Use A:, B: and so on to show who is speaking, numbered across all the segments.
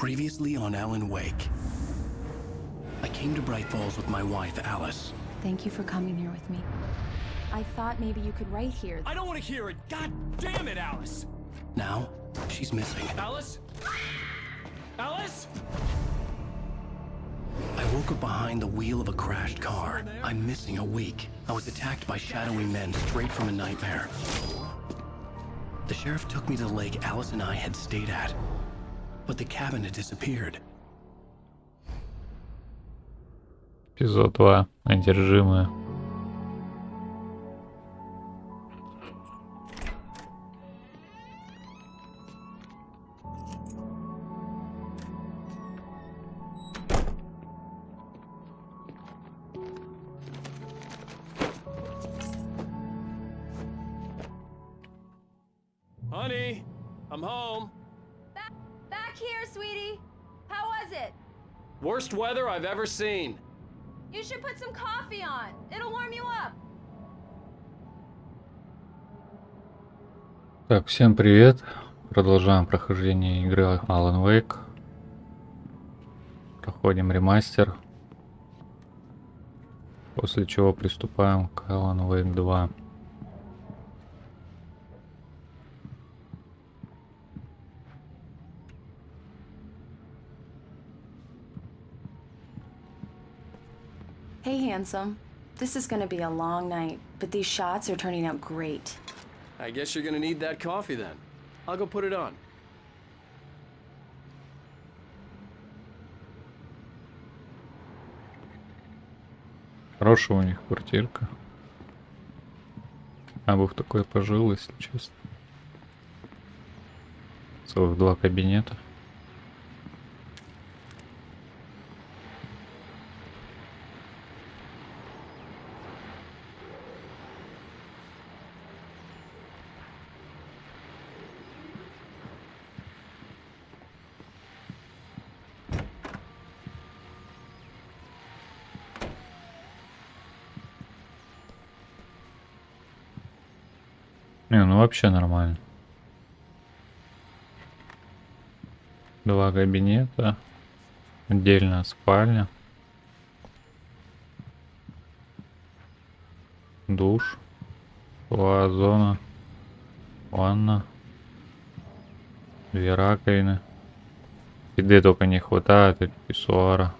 A: Previously on Alan Wake. I came to Bright Falls with my wife, Alice.
B: Thank you for coming here with me. I thought maybe you could write here.
C: I don't want to hear it! God damn it, Alice!
A: Now, she's missing.
C: Alice? Alice?
A: I woke up behind the wheel of a crashed car. I'm missing a week. I was attacked by shadowy men straight from a nightmare. The sheriff took me to the lake Alice and I had stayed at. But the cabin had disappeared.
D: Эпизод 2. Одержимые.
C: Honey, I'm home.
E: Back here, sweetie. How was it?
C: Worst weather I've ever seen.
E: You should put some coffee on. It'll warm you up.
D: Так, всем привет. Продолжаем прохождение игры Alan Wake. Проходим ремастер. После чего приступаем к Alan Wake 2.
B: Hey, handsome. This is gonna be a long night, but these shots are turning out great.
C: I guess you're gonna need that coffee then. I'll go put it on.
D: Хорошая у них квартирка. Я бы в такой пожил, если честно. Целых 2 кабинета. Не, ну вообще нормально. 2 кабинета. Отдельная спальня. Душ. Жилая зона. Ванна. 2 раковины. Еды только не хватает, и писсуара.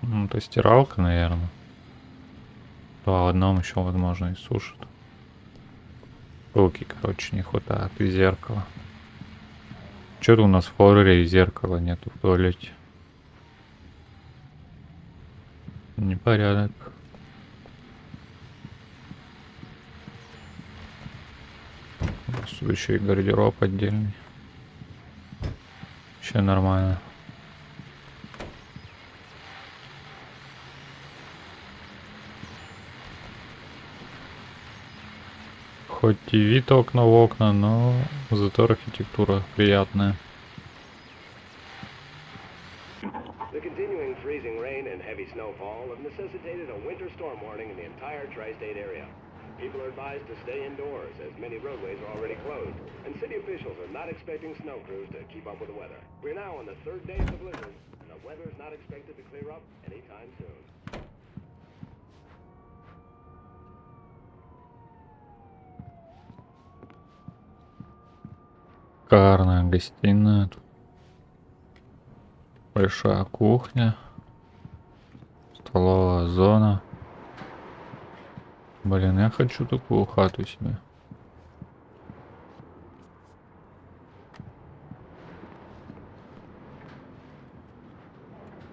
D: Ну, это стиралка, наверное. Да, в одном еще, возможно, и сушат. Руки, короче, не хватает. И зеркало. Что-то у нас в хорроре и зеркала нету в туалете. Непорядок. У нас тут еще и гардероб отдельный. Вообще нормально. Хоть и вид окна в окна, но зато архитектура приятная.
F: The continuing freezing rain and heavy snowfall have necessitated a winter storm warning in the entire tri-state area. People are advised to stay indoors as many roadways are already closed, and city officials are not expecting snow crews to keep up with the weather. We're now on the 3rd day of the blizzard, and the weather is not expected to clear up anytime soon.
D: Шикарная гостиная. Большая кухня. Столовая зона. Блин, я хочу такую хату себе.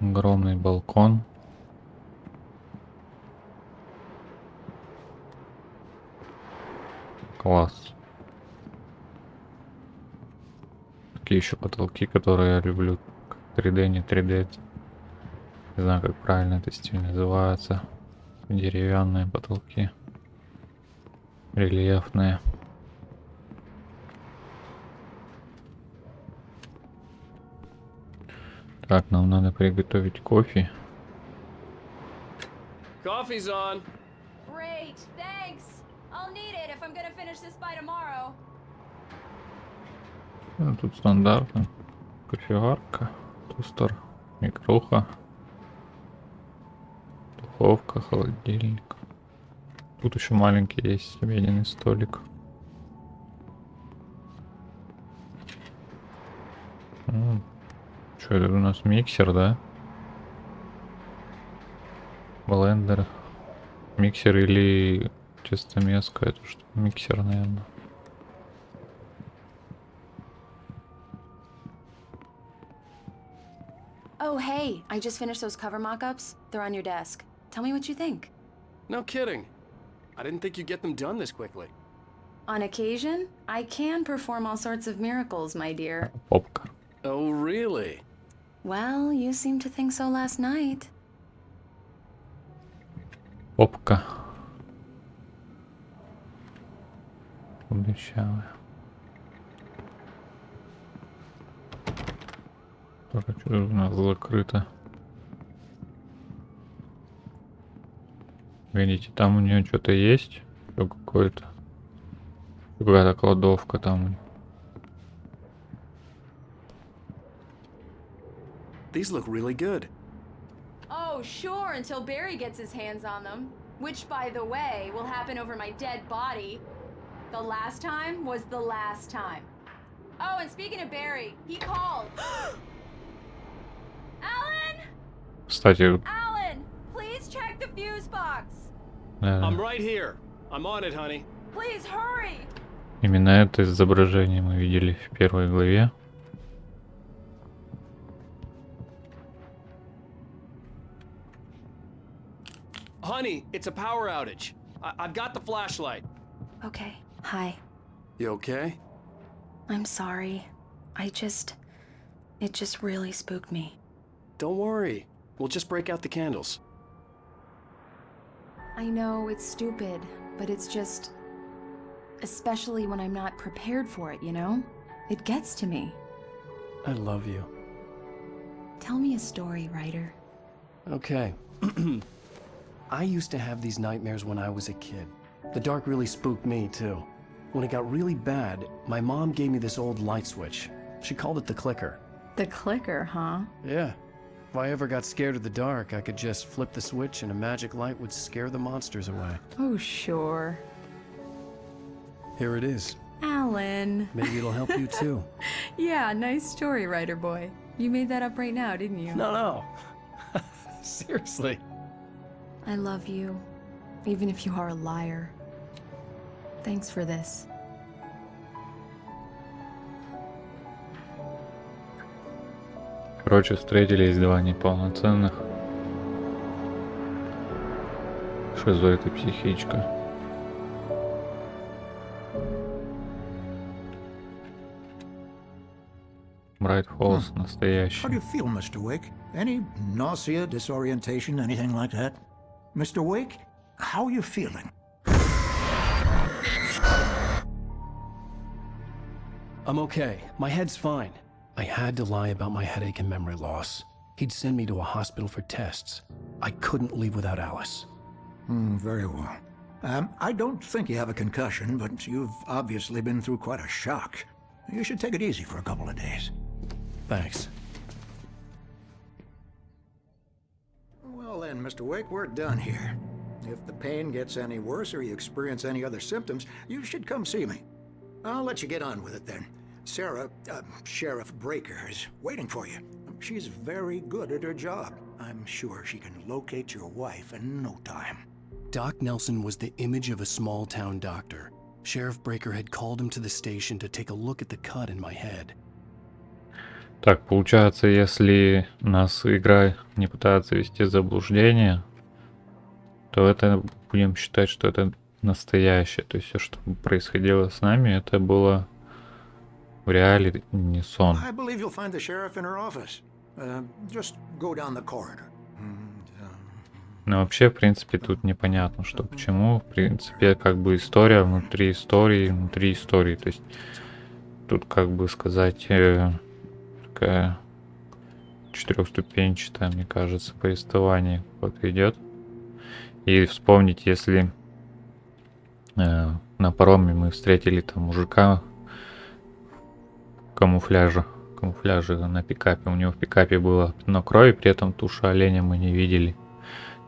D: Огромный балкон. Класс. Такие еще потолки, которые я люблю. 3D, не 3D. Не знаю, как правильно это стиль называется. Деревянные потолки. Рельефные. Так, нам надо приготовить кофе.
C: Coffee's on.
E: Great, thanks. I'll need it if I'm gonna finish this by tomorrow.
D: Ну, тут стандартно. Кофеварка, тостер, микруха, духовка, холодильник. Тут еще маленький есть обеденный столик. Что это у нас, миксер, да? Блендер. Миксер или тестомеска, это что? Миксер, наверное.
B: Oh, hey, I just finished those cover mock-ups. They're on your desk. Tell me what you think.
C: No kidding. I didn't think you'd get them done this quickly.
B: On occasion, I can perform all sorts of miracles, my dear.
D: Попка.
C: Oh, really?
B: Well, you seemed to think so last night.
D: Попка. Худощавая. Только что у нас закрыто. Видите, там у нее что-то есть. Что какое-то. Какая-то кладовка там.
C: These look really good.
E: Oh, sure, until Barry gets his hands on them. Which, by the way, will happen over my dead body. The last time was the last time. Oh, and speaking of Barry, he called. Alan!
D: Кстати,
E: Alan! Please check the fuse box.
C: I'm right here. I'm on it, honey.
E: Please hurry!
D: именно это изображение мы видели в первой главе.
C: Honey, it's a power outage. I've got the flashlight.
B: Okay, hi.
C: You okay?
B: I'm sorry. It just really spooked me.
C: Don't worry. We'll just break out the candles.
B: I know it's stupid, but it's just... Especially when I'm not prepared for it, you know? It gets to me.
C: I love you.
B: Tell me a story, writer.
A: Okay. I used to have these nightmares when I was a kid. The dark really spooked me, too. When it got really bad, my mom gave me this old light switch. She called it the clicker.
B: The clicker, huh?
A: Yeah. If I ever got scared of the dark, I could just flip the switch and a magic light would scare the monsters away.
B: Oh, sure.
A: Here it is.
B: Alan.
A: Maybe it'll help you, too.
B: Yeah, nice story, writer boy. You made that up right now, didn't you?
A: No. Seriously.
B: I love you, even if you are a liar. Thanks for this.
D: Короче, встретились два неполноценных. Шизоид и психичка. Брайт Фоллс настоящий.
G: How do you feel, Mr. Wake? Any nausea, disorientation, anything like that? Mr. Wake, how are you feeling?
A: I'm okay. My head's fine. I had to lie about my headache and memory loss. He'd send me to a hospital for tests. I couldn't leave without Alice.
G: Very well. I don't think you have a concussion, but you've obviously been through quite a shock. You should take it easy for a couple of days.
A: Thanks.
G: Well then, Mr. Wake, we're done here. If the pain gets any worse or you experience any other symptoms, you should come see me. I'll let you get on with it then. Sarah, Sheriff Breaker, is waiting for you. She's very good at her job. I'm sure she can locate your wife in no time.
A: Doc Nelson was the image of a small-town doctor. Sheriff Breaker had called him to the station to take a look at the cut in my head.
D: Так, получается, если нас игра не пытается ввести в заблуждение, то это будем считать, что это настоящее. То есть все, что происходило с нами, это было в реале, не сон.
G: I believe you'll find the sheriff in her office. Just go down the corridor.
D: Но вообще, в принципе, тут непонятно, что к чему. В принципе, как бы история внутри истории, внутри истории. То есть тут, как бы сказать, такая четырехступенчатая, мне кажется, повествование вот идет. И вспомнить, если на пароме мы встретили там мужика, камуфляже на пикапе. У него в пикапе было пятно крови, при этом туша оленя мы не видели.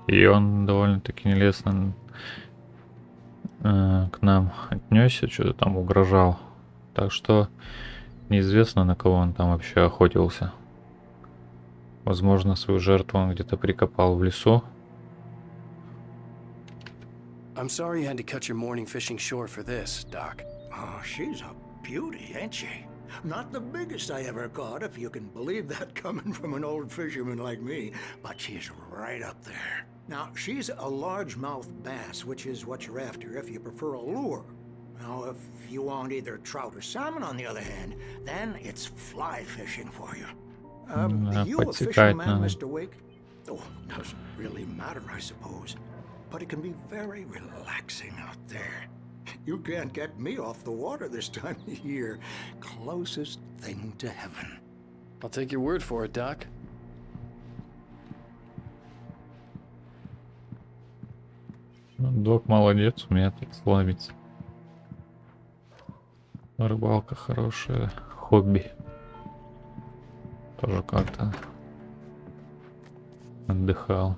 D: И он довольно-таки нелестно к нам отнесся, что-то там угрожал. Так что неизвестно, на кого он там вообще охотился. Возможно, свою жертву он где-то прикопал в лесу.
A: I'm sorry you had to cut your morning fishing short for this, Doc.
G: Oh, she's a beauty, ain't she? Not the biggest I ever caught, if you can believe that coming from an old fisherman like me, but she's right up there. Now, she's a largemouth bass, which is what you're after if you prefer a lure. Now, if you want either trout or salmon, on the other hand, then it's fly fishing for you. You a fisherman, Mr. Wake? Oh, doesn't really matter, I suppose. But it can be very relaxing out there. You can't get me off the water this time of year. Closest thing to heaven.
A: I'll take your word for it, Doc.
D: Док молодец, у меня тут славится. Рыбалка хорошее хобби. Тоже как-то отдыхал.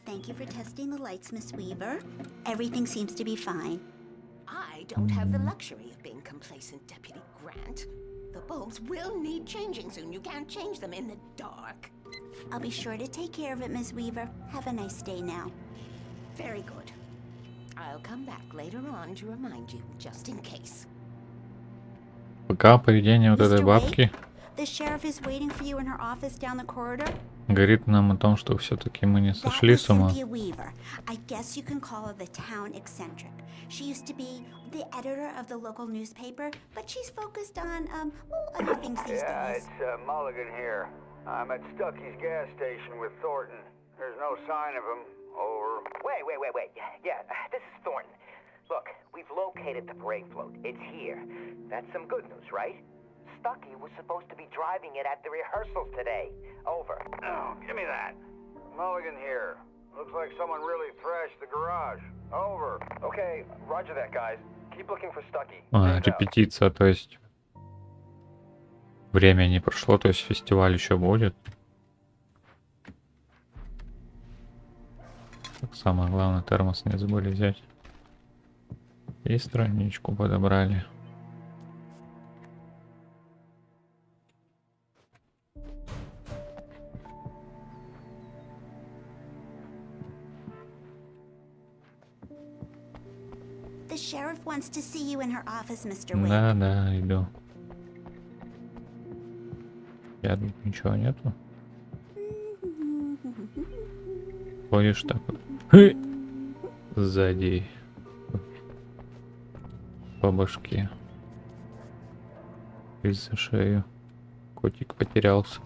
H: Thank you for testing the lights, Miss Weaver. Everything seems to be fine.
I: I don't have the luxury of being complacent, Deputy Grant. The bulbs will need changing soon. You can't change them in the dark.
H: I'll be sure to take care of it, Miss Weaver. Have a nice day now.
I: Very good. I'll come back later on to remind you, just in case.
D: Пока поведение вот этой бабки
H: The sheriff is waiting for you in her office down the corridor.
D: говорит нам о том, что все-таки мы не сошли с ума.
H: I guess you can call her the town eccentric. She used to be the editor of the local newspaper, but she's focused on other things these days.
J: Yeah, it's Mulligan here. I'm at Stucky's gas station with Thornton. There's no sign of him. Over.
K: Wait. Yeah, this is Thornton. Look, we've located the brake float. It's here. That's some good news, right? Stucky was supposed to be driving it at the rehearsals today. Over.
J: Oh, give me that. Mulligan here. Looks like someone really thrashed the garage. Over.
K: Okay, roger that, guys. Keep looking for Stucky.
D: Репетиция, то есть время не прошло, то есть фестиваль еще будет. Так, самое главное, термос не забыли взять. И страничку подобрали.
H: The sheriff wants to see you in her office, Mr. Wake.
D: Да, иду. Я тут ничего нету. Ходишь так вот. Сзади. По башке. И за шею. Котик потерялся.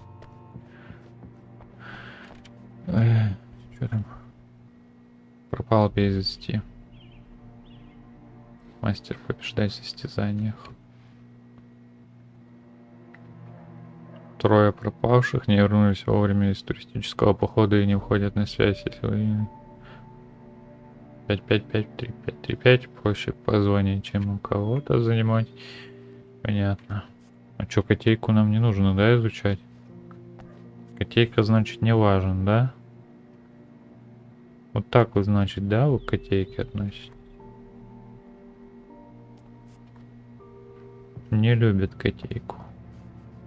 D: Что там? Пропал без вести. Мастер побеждает в состязаниях. Трое пропавших не вернулись вовремя из туристического похода и не входят на связь. Если вы 5553535 проще позвонить, чем у кого-то занимать. Понятно. А чё, котейку нам не нужно, да, изучать? Котейка, значит, не важен, да? Вот так вот, значит, да, вы к котейке относитесь? Не любят котейку.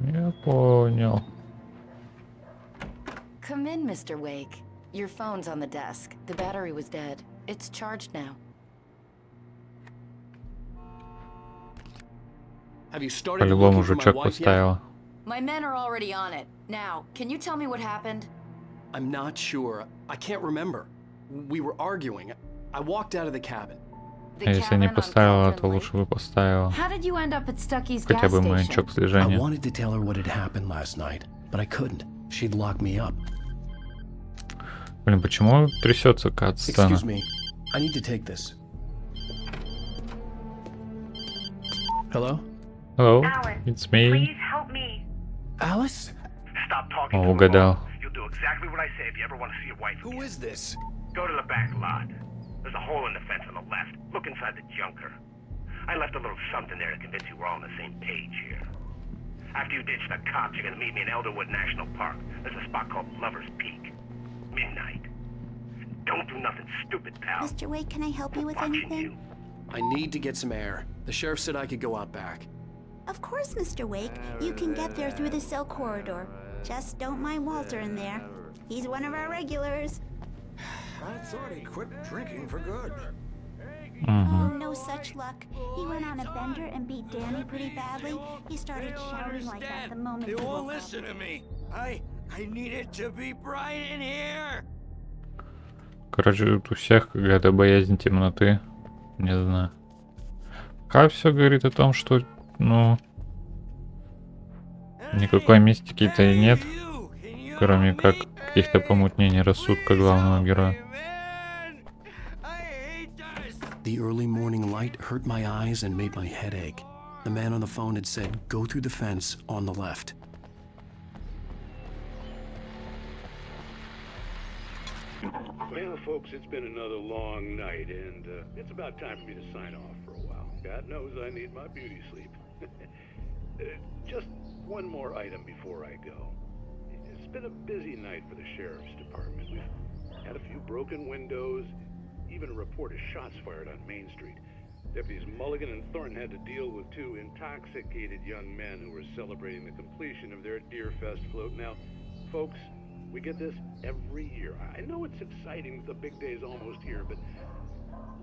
D: Я понял.
L: Come in, Mr. Wake. Your phone's on the desk. The battery was dead. It's charged now.
C: Have you started
D: По-любому
C: looking for my
D: жучок
C: wife yet?
D: поставила.
L: My men are already on it. Now, can you tell me what happened?
C: I'm not sure. I can't remember. We were arguing. I walked out of the cabin.
D: А если не поставила, то лучше бы поставила.
B: How did you end up at Stucky's
D: Хотя
B: gas
D: бы
B: station?
D: маячок
A: I
D: слежения.
A: wanted to tell her what had happened last night, but I couldn't. She'd lock me up.
D: Блин, почему трясется кат-сцена?
A: Excuse me. I need to take this. Hello?
D: Hello,
M: Alice,
D: it's me.
M: please help me.
A: Alice?
M: Stop talking
D: О,
M: to her
D: угадал.
M: phone. You'll do exactly what I say if you ever want to see your wife again.
A: Who is this?
M: Go to the back lot. There's a hole in the fence on the left. Look inside the junker. I left a little something there to convince you we're all on the same page here. After you ditch the cops, you're gonna meet me in Elderwood National Park. There's a spot called Lover's Peak. Midnight. Don't do nothing stupid, pal.
H: Mr. Wake, can I help you with
M: Watching
H: anything?
M: you.
C: I need to get some air. The sheriff said I could go out back.
H: Of course, Mr. Wake. You can get there through the cell corridor. Just don't mind Walter in there. He's one of our regulars.
G: I thought he quit drinking for good.
H: Oh, no such luck. He went on a bender and beat Danny pretty badly. He started shouting like that the moment he woke up.
N: Listen to me. I need it to be bright in here.
D: Короче, тут у всех какая-то боязнь темноты. Не знаю. Пока все говорит о том, что, ну, никакой мистики-то и нет, кроме как каких-то помутнений рассудка главного героя.
A: The early morning light hurt my eyes and made my head ache. The man on the phone had said, go through the fence on the left.
F: Well, folks, it's been another long night, and it's about time for me to sign off for a while. God knows I need my beauty sleep. Just one more item before I go. It's been a busy night for the sheriff's department. We've had a few broken windows, even a report of shots fired on Main Street. Deputies Mulligan and Thornton had to deal with two intoxicated young men who were celebrating the completion of their Deer Fest float. Now, folks, we get this every year. I know it's exciting, the big day's almost here, but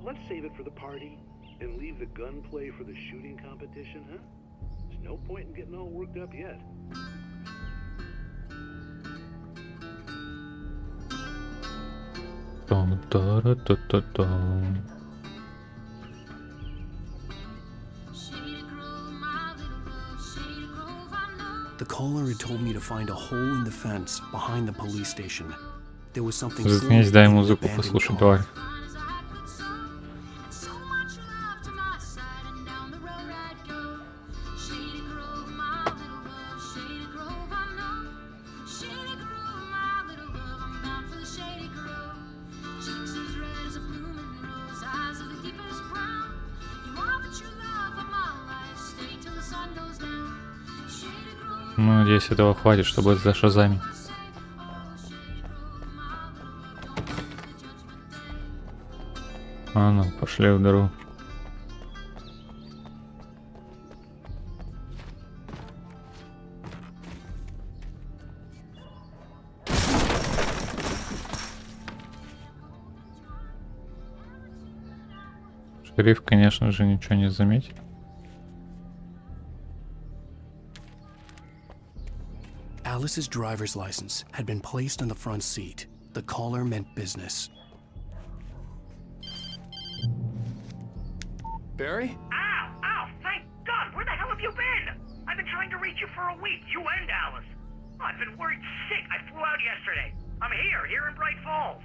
F: let's save it for the party and leave the gunplay for the shooting competition, huh? There's no point in getting all worked up yet.
A: The caller had told me to find a hole in the fence behind the police station. There was something
D: Заткнись, дай музыку послушать, давай. Ну, надеюсь, этого хватит, чтобы зашазамить. А ну, пошли в дыру. Шериф, конечно же, ничего не заметил.
A: Alice's driver's license had been placed on the front seat. The caller meant business.
C: Barry?
M: Ow! Ow! Thank God! Where the hell have you been? I've been trying to reach you for a week, you and Alice. Oh, I've been worried sick. I flew out yesterday. I'm here in Bright Falls.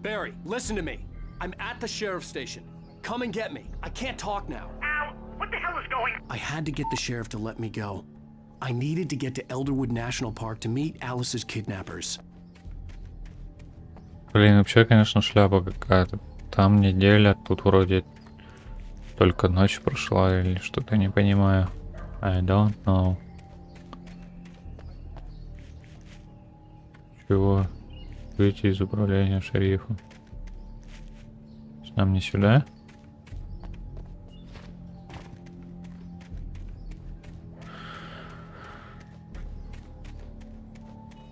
C: Barry, listen to me. I'm at the sheriff's station. Come and get me. I can't talk now.
M: Al, what the hell is going on?
A: I had to get the sheriff to let me go. I needed to get to Elderwood National Park to meet Alice's kidnappers.
D: Блин, вообще, конечно, шляпа какая-то. Там неделя, тут вроде только ночь прошла или что-то, не понимаю. I don't know. Чего? Выйти из управления шерифа. Нам не сюда?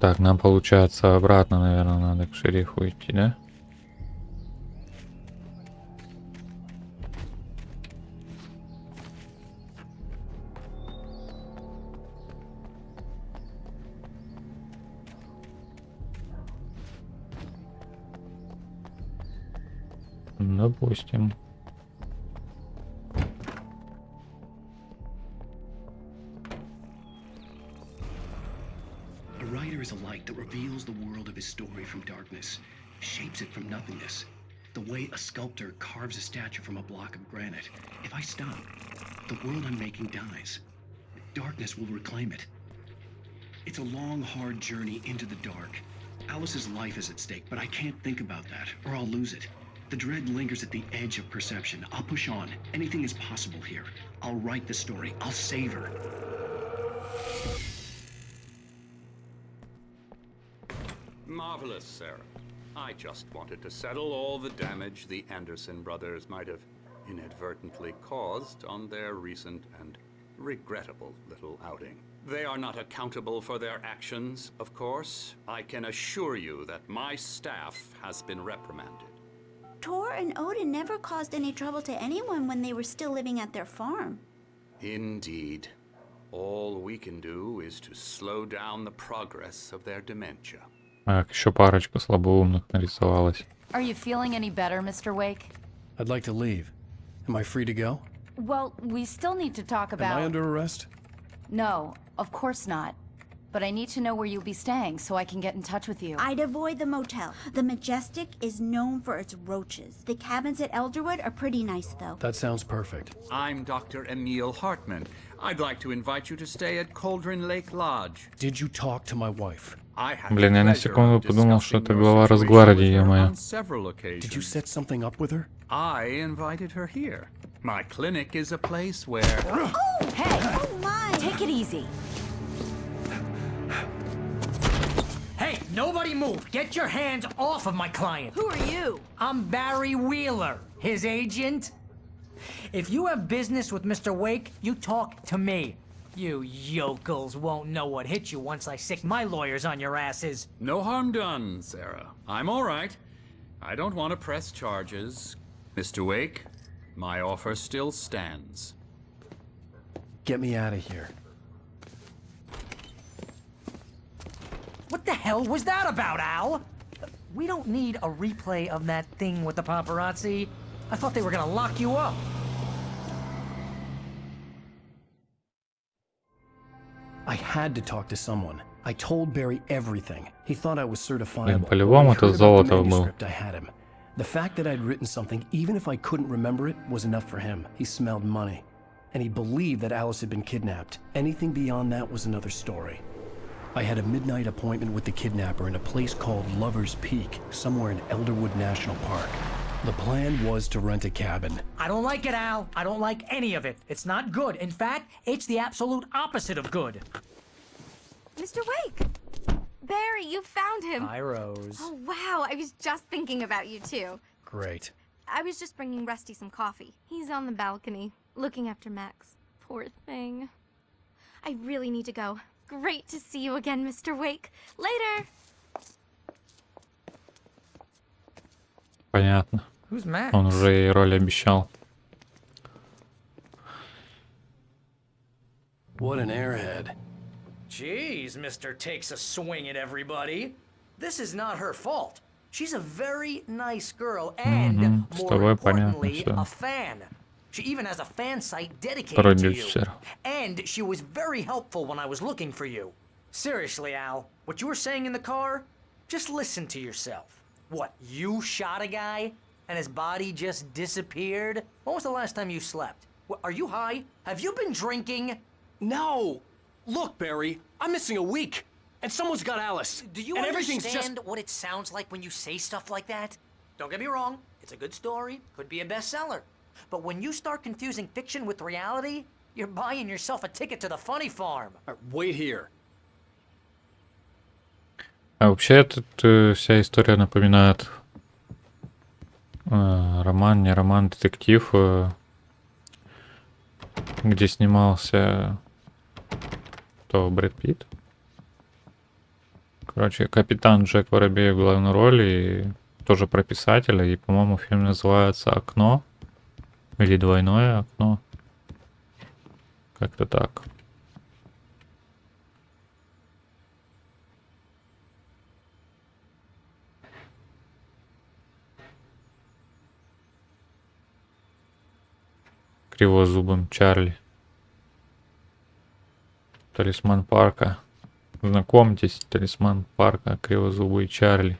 D: Так, нам получается обратно, наверное, надо к шерифу идти, да? Допустим.
A: A writer is a light that reveals the world of his story from darkness, shapes it from nothingness. The way a sculptor carves a statue from a block of granite. If I stop, the world I'm making dies. Darkness will reclaim it. It's a long, hard journey into the dark. Alice's life is at stake, but I can't think about that, or I'll lose it. The dread lingers at the edge of perception. I'll push on. Anything is possible here. I'll write the story. I'll save her.
O: Marvelous, Sarah. I just wanted to settle all the damage the Anderson brothers might have inadvertently caused on their recent and regrettable little outing. They are not accountable for their actions, of course. I can assure you that my staff has been reprimanded.
H: Tor and Odin never caused any trouble to anyone when they were still living at their farm.
O: Indeed. All we can do is to slow down the progress of their dementia.
D: Так, еще парочка слабоумных нарисовалась.
L: Are you feeling any better, Mr. Wake?
C: I'd like to leave. Am I free to go?
L: Well, we still need to talk about...
C: Am I under arrest?
L: No, of course not. But I need to know where you'll be staying so I can get in touch with you.
H: I'd avoid the motel. The Majestic is known for its roaches. The cabins at Elderwood are pretty nice, though.
C: That sounds perfect.
O: I'm Dr. Emil Hartman. I'd like to invite you to stay at Cauldron Lake Lodge.
C: Did you talk to my wife?
D: Блин, я на секунду подумал, что это глава разгвардии, ё-моё.
C: Did you set something up with her?
O: I invited her here. My clinic is a place where...
H: Oh! Hey! Oh my!
L: Take it easy.
P: Hey, nobody move! Get your hands off of my client!
L: Who are you?
P: I'm Barry Wheeler, his agent. If you have business with Mr. Wake, you talk to me. You yokels won't know what hit you once I sick my lawyers on your asses.
O: No harm done, Sarah. I'm all right. I don't want to press charges. Mr. Wake, my offer still stands.
C: Get me out of here.
P: What the hell was that about, Al? We don't need a replay of that thing with the paparazzi. I thought they were gonna lock you up.
C: I had to talk to someone. I told Barry everything. He thought I was certifiable.
D: Блин, по-любому это Золотов был.
C: I had him. The fact that I'd written something, even if I couldn't remember it, was enough for him. He smelled money. And he believed that Alice had been kidnapped. Anything beyond that was another story. I had a midnight appointment with the kidnapper in a place called Lover's Peak, somewhere in Elderwood National Park. The plan was to rent a cabin.
P: I don't like it, Al. I don't like any of it. It's not good. In fact, it's the absolute opposite of good.
Q: Mr. Wake! Barry, you found him.
P: Hi, Rose.
Q: Oh, wow. I was just thinking about you, too.
C: Great.
Q: I was just bringing Rusty some coffee. He's on the balcony, looking after Max. Poor thing. I really need to go. Great to see you again, Mr. Wake. Later!
D: Понятно.
P: Who's Max?
D: Он уже ей роль обещал.
C: What an airhead.
P: Jeez, Mr. Takes a swing at everybody. This is not her fault. She's a very nice girl and, more importantly, a fan. She even has a fan site dedicated to you. And she was very helpful when I was looking for you. Seriously, Al, what you were saying in the car, just listen to yourself. What, you shot a guy and his body just disappeared? When was the last time you slept? What, are you high? Have you been drinking?
C: No! Look, Barry, I'm missing a week. And someone's got Alice.
P: Do you
C: and
P: understand what it sounds like when you say stuff like that? Don't get me wrong, it's a good story, could be a bestseller. But when you start confusing fiction with reality, you're buying yourself a ticket to the funny farm.
C: Wait here.
D: А вообще тут вся история напоминает роман, не роман, детектив, где снимался Брэд Питт. Короче, капитан Джек Воробей в главной роли, и тоже про писателя, и, по-моему, фильм называется «Окно» или «Двойное окно». Как-то так. Кривозубым Чарли. Талисман парка. Знакомьтесь, талисман парка, кривозубый Чарли.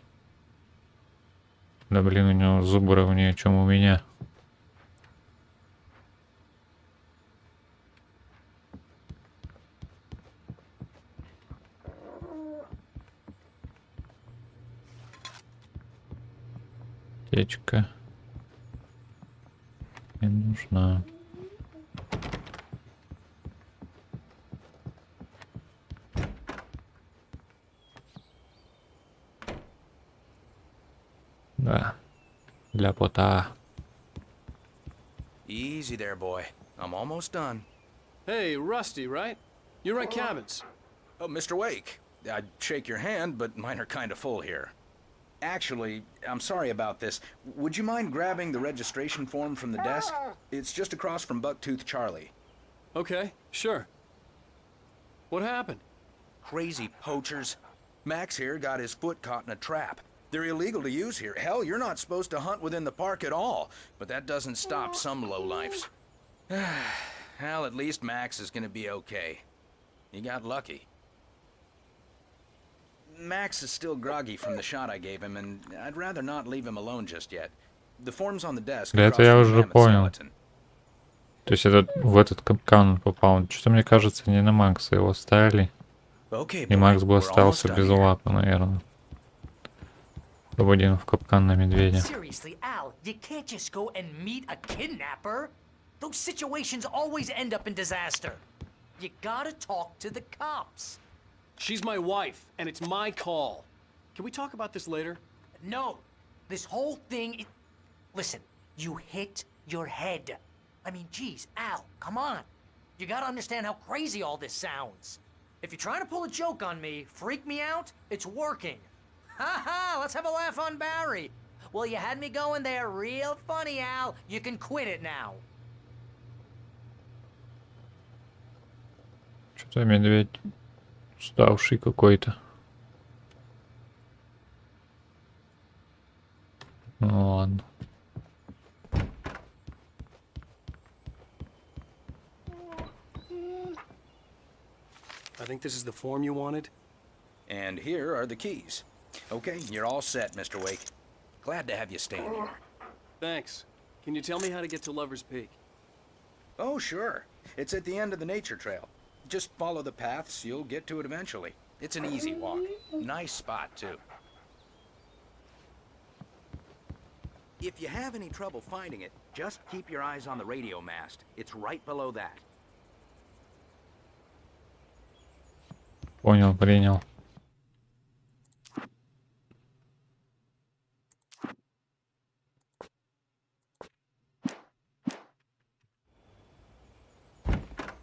D: Да блин, у него зубы ровнее, чем у меня. Течка. нужна. Да. Для пота.
R: Easy there, boy. I'm almost done.
C: Hey, Rusty, right? You rent cabins.
R: Oh, Mr. Wake. I'd shake your hand, but mine are kind of full here. Actually, I'm sorry about this. Would you mind grabbing the registration form from the desk? It's just across from Bucktooth Charlie.
C: Okay, sure. What happened?
R: Crazy poachers. Max here got his foot caught in a trap. They're illegal to use here. Hell, you're not supposed to hunt within the park at all. But that doesn't stop some lowlifes. Well, at least Max is gonna be okay. He got lucky. Max is still groggy from the shot I gave him, and I'd rather not leave him alone just yet. The form's on the desk.
D: Да это я уже понял. То есть это в этот капкан попал. Что-то мне кажется, не на Макса его ставили. И Макс бы остался без лапы, наверное. Попадем в капкан на медведя.
P: Seriously, Al, you can't just go and meet a kidnapper. Those situations always end up in disaster. You gotta talk to the cops.
C: She's my wife, and it's my call. Can we talk about this later?
P: No. This whole thing... Listen, you hit your head. I mean, geez, Al, come on. You gotta understand how crazy all this sounds. If you're trying to pull a joke on me, freak me out, it's working. Ha ha, let's have a laugh on Barry. Well, you had me going there real funny, Al. You can quit it now.
D: Что-то медведь уставший какой-то. Ну ладно.
C: I think this is the form you wanted.
R: And here are the keys. Okay, you're all set, Mr. Wake. Glad to have you staying here.
C: Thanks. Can you tell me how to get to Lover's Peak?
R: Oh, sure. It's at the end of the nature trail. Just follow the paths, you'll get to it eventually. It's an easy walk. Nice spot, too. If you have any trouble finding it, just keep your eyes on the radio mast. It's right below that.
D: Понял, принял.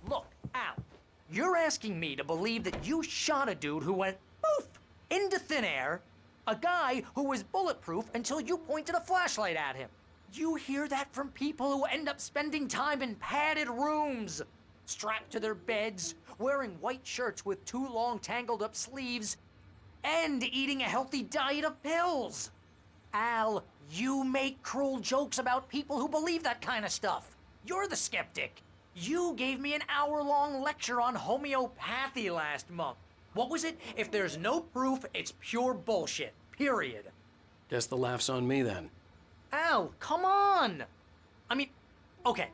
P: Look, Al, you're asking me to believe that you shot a dude who went poof into thin air, a guy who was bulletproof until you pointed a flashlight at him. You hear that from people who end up spending time in padded rooms, strapped to their beds, wearing white shirts with too long tangled up sleeves, and eating a healthy diet of pills. Al, you make cruel jokes about people who believe that kind of stuff. You're the skeptic. You gave me an hour-long lecture on homeopathy last month. What was it? If there's no proof, it's pure bullshit. Period.
C: Guess the laugh's on me then.
P: Al, come on! I mean, okay.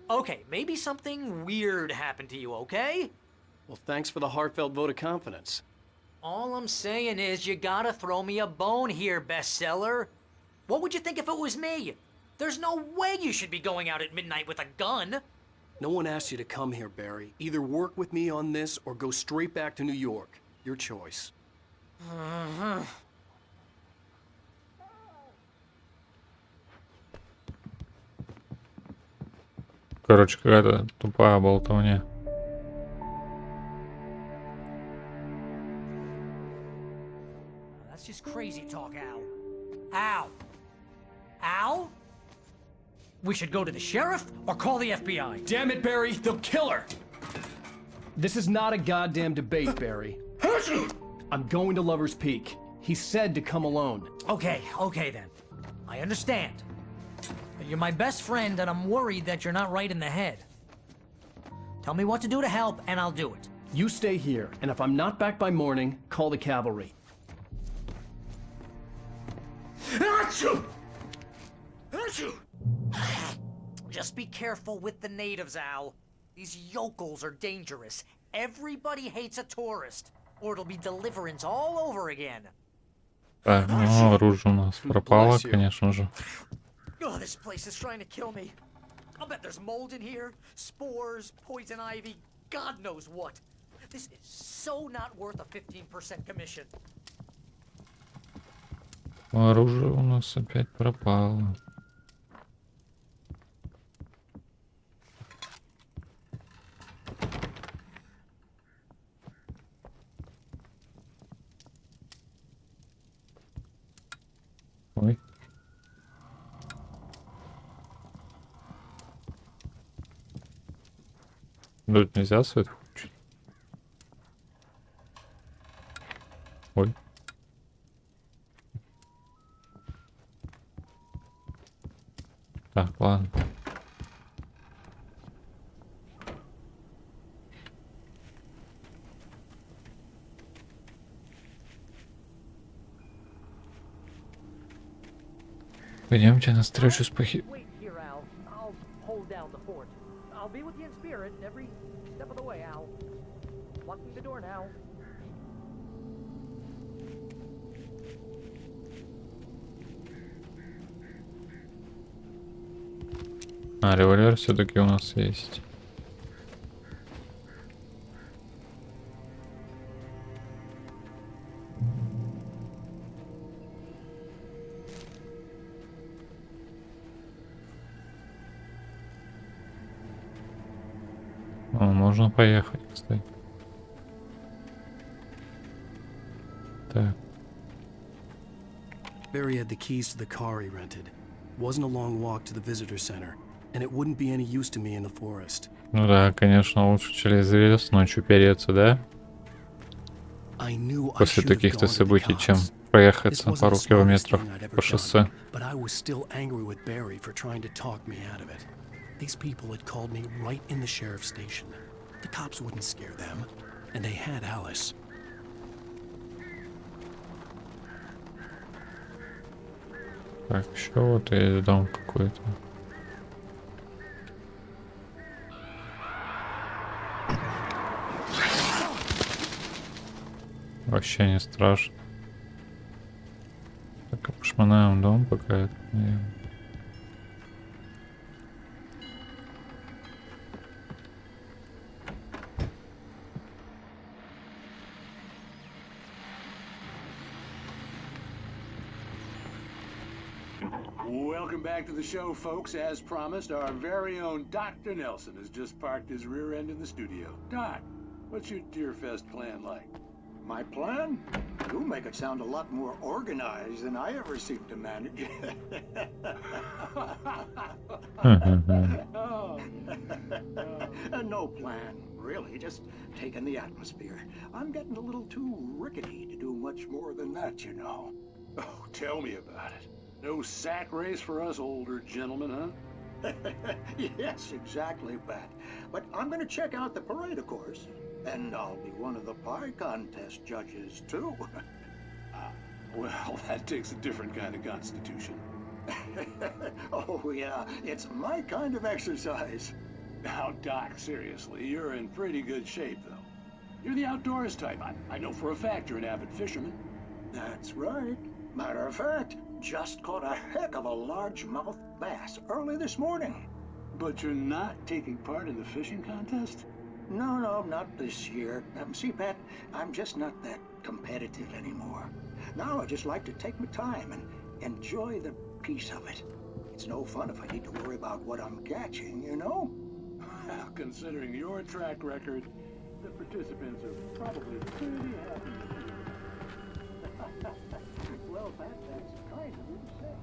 P: Okay, maybe something weird happened to you, okay?
C: Well, thanks for the heartfelt vote of confidence.
P: All I'm saying is you gotta throw me a bone here, bestseller. What would you think if it was me? There's no way you should be going out at midnight with a gun.
C: No one asked you to come here, Barry. Either work with me on this or go straight back to New York. Your choice.
D: Короче, какая-то тупая болтовня.
P: That's just crazy talk, Al. Al? Al? We should go to the sheriff or call the FBI.
C: Damn it, Barry, they'll kill her! This is not a goddamn debate, Barry. I'm going to Lover's Peak. He said to come alone.
P: Okay, okay then. I understand. You're my best friend, and I'm worried that you're not right in the head. Tell me what to do to help, and I'll do it.
C: You stay here, and if I'm not back by morning, call the cavalry.
P: Achoo! Achoo! Just be careful with the natives, Al. These yokels are dangerous. Everybody hates a tourist, or it'll be deliverance all over again.
D: Так, ну оружие у нас пропало, конечно же.
P: Oh, this place is trying to kill me. I'll bet there's mold in here, spores, poison ivy, God knows what. This is so not worth a 15% commission.
D: Оружие у нас опять пропало. Ой. Тут нельзя свет включить. Ой. Так, ладно. Пойдемте на встречу с
P: Wait here, Al. I'll hold down the fort. I'll be with you in spirit every step of the way, Al. Locking the door now.
D: А, револьвер все-таки у нас есть. О, можно поехать, кстати. Так.
C: Barry had the keys to the car he rented. Wasn't a long walk to the visitor center, and it wouldn't be any use to me in the forest.
D: Ну да, конечно, лучше через лес ночью переться, да? После таких-то событий, чем проехаться пару километров по шоссе.
C: But I was still angry with Barry for trying to talk me out of it. These people had called me right in the sheriff's station. The cops wouldn't scare them, and they had Alice.
D: Так, еще вот есть дом какой-то. Вообще не страшно. Так, пошмонаем дом пока это не...
S: Welcome back to the show, folks. As promised, our very own Dr. Nelson has just parked his rear end in the studio. Doc, what's your Deerfest plan like?
G: My plan? You make it sound a lot more organized than I ever seem to manage. No plan, really, just taking the atmosphere. I'm getting a little too rickety to do much more than that, you know.
S: Oh, tell me about it. No sack race for us older gentlemen, huh?
G: Yes, exactly, Pat. But I'm going to check out the parade, of course. And I'll be one of the pie contest judges, too.
S: Well, that takes a different kind of constitution.
G: Oh, yeah, it's my kind of exercise.
S: Now, Doc, seriously, you're in pretty good shape, though. You're the outdoors type. I know for a fact you're an avid fisherman.
G: That's right. Matter of fact, just caught a heck of a largemouth bass early this morning.
S: But you're not taking part in the fishing contest?
G: No, not this year. See, Pat, I'm just not that competitive anymore. Now I just like to take my time and enjoy the peace of it. It's no fun if I need to worry about what I'm catching, you know?
S: Well, considering your track record, the participants are probably pretty happy with you.
G: Well, Pat, that's kind of you to say.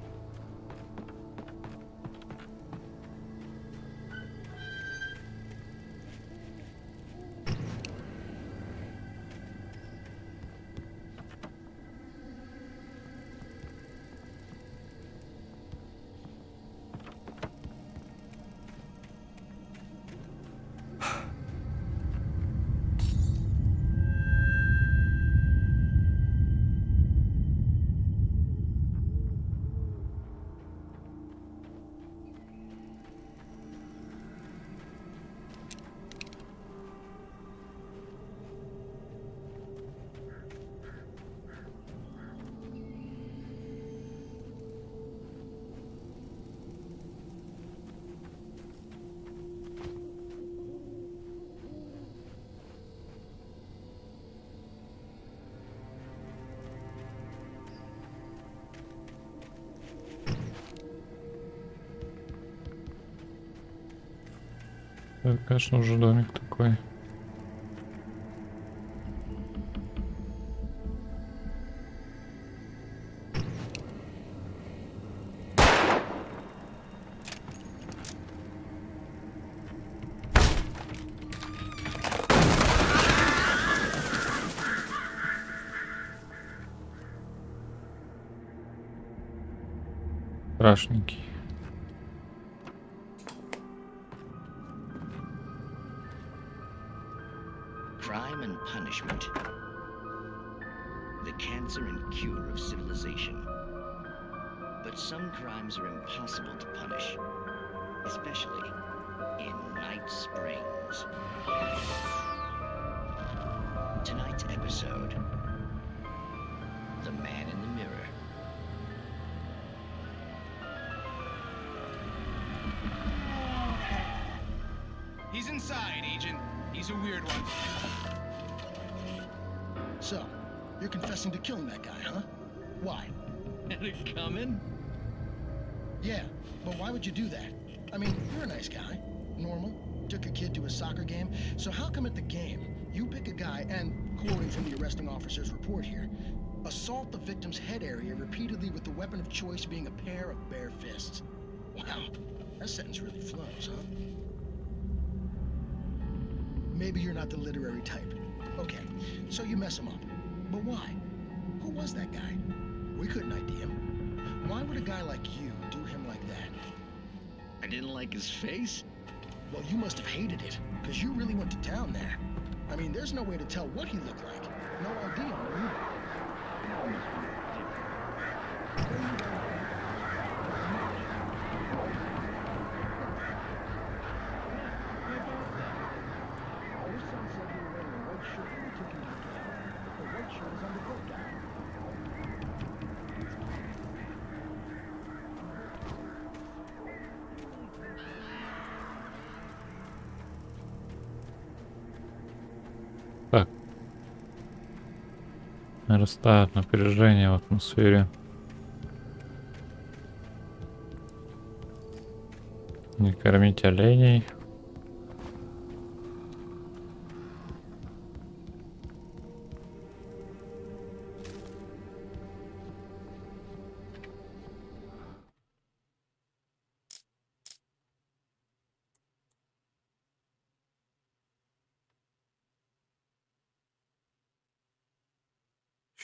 D: Это, конечно, уже домик такой. Страшненький.
T: Crime and punishment. The cancer and cure of civilization. But some crimes are impossible to punish, especially in Night Springs. Tonight's episode, The Man in the Mirror.
U: He's inside, Agent. He's a weird one.
V: So, you're confessing to killing that guy, huh? Why?
U: Had it coming?
V: Yeah, but why would you do that? I mean, you're a nice guy. Normal. Took a kid to a soccer game. So how come at the game, you pick a guy and, quoting from the arresting officer's report here, assault the victim's head area repeatedly with the weapon of choice being a pair of bare fists? Wow, that sentence really flows, huh? Maybe you're not the literary type. Okay, so you mess him up. But why? Who was that guy? We couldn't ID him. Why would a guy like you do him like that?
T: I didn't like his face?
V: Well, you must have hated it, because you really went to town there. I mean, there's no way to tell what he looked like. No idea on the
D: Так. Нарастает напряжение в атмосфере. Не кормить оленей.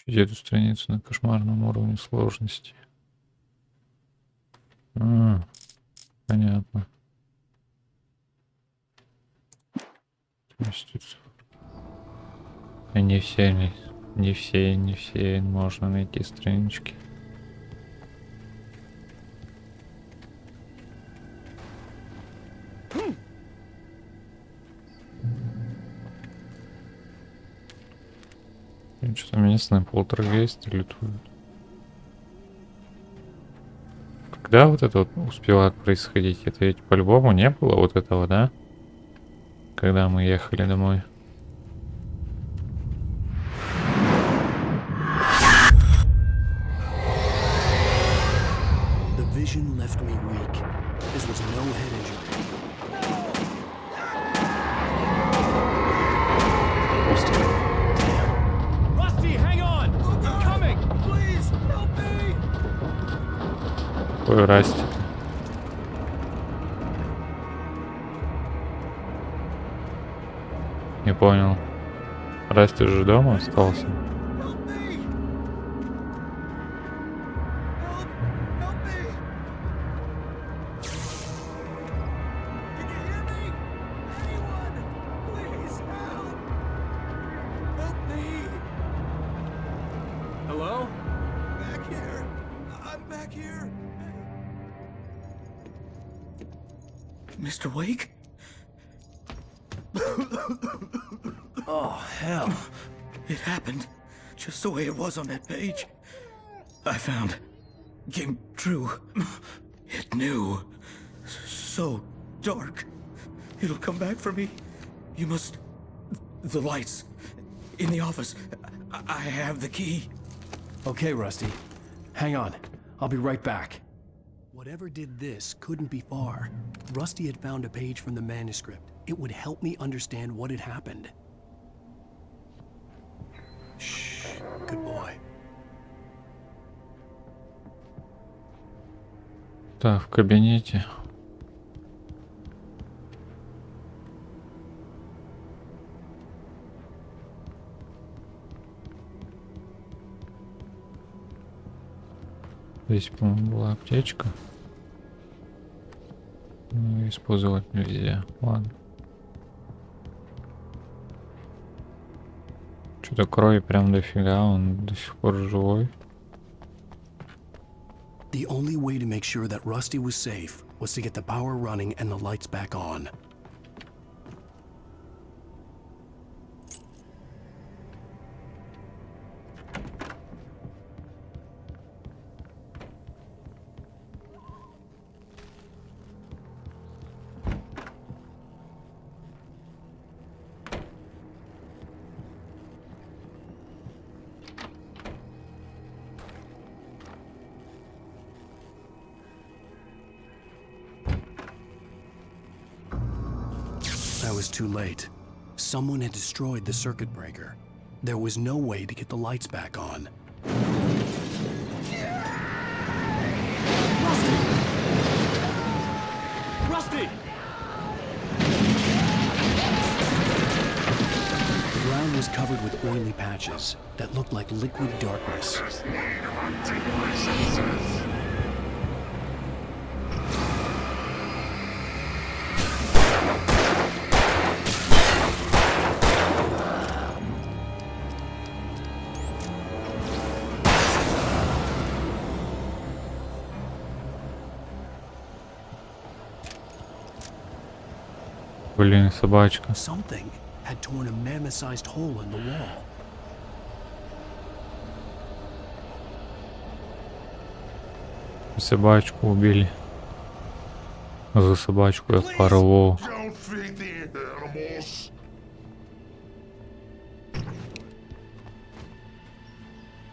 D: Эту страницу на кошмарном уровне сложности. Понятно. То есть тут... Не все можно найти странички. Что-то местные полтергейсты летуют. Когда вот это вот успевает происходить? Это ведь по-любому не было вот этого, да? Когда мы ехали домой.
A: The vision left me weak. This was no head injury.
D: Какой Расти? Не понял. Расти же дома остался.
V: Mr. Wake?
A: Oh, hell.
V: It happened just the way it was on that page. I found. Came true. It knew. So dark. It'll come back for me. You must... The lights. In the office. I have the key.
C: Okay, Rusty. Hang on. I'll be right back.
A: Whatever did this couldn't be far. Rusty had found a page from the manuscript. It would help me understand what had happened. Shh, good boy.
D: Так, в кабинете. Здесь, по-моему, была аптечка. Но использовать нельзя. Ладно. Что-то крови прям дофига, он до сих пор живой.
A: The only way to make sure that Rusty was safe was to get the power running and the lights back on. I was too late. Someone had destroyed the circuit breaker. There was no way to get the lights back on.
N: Rusty!
A: The ground was covered with oily patches that looked like liquid darkness.
D: Блин, собачка.
A: Something had torn a mammoth-sized hole in the wall.
D: Собачку убили. За собачку я порву.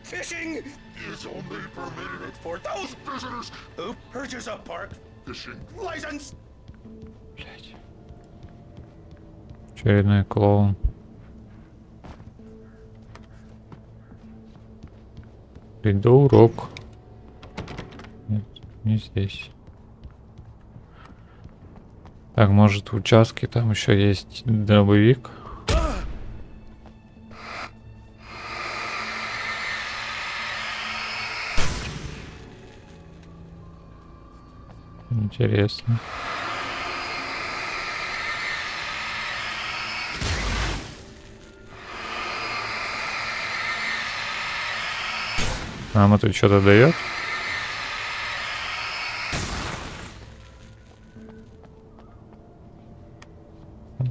R: Fishing is only permitted for those visitors who purchase a park fishing license.
D: Очередной клоун. Придурок. Нет, не здесь. Так, может, в участке там еще есть дробовик. Интересно. Нам это что-то дает?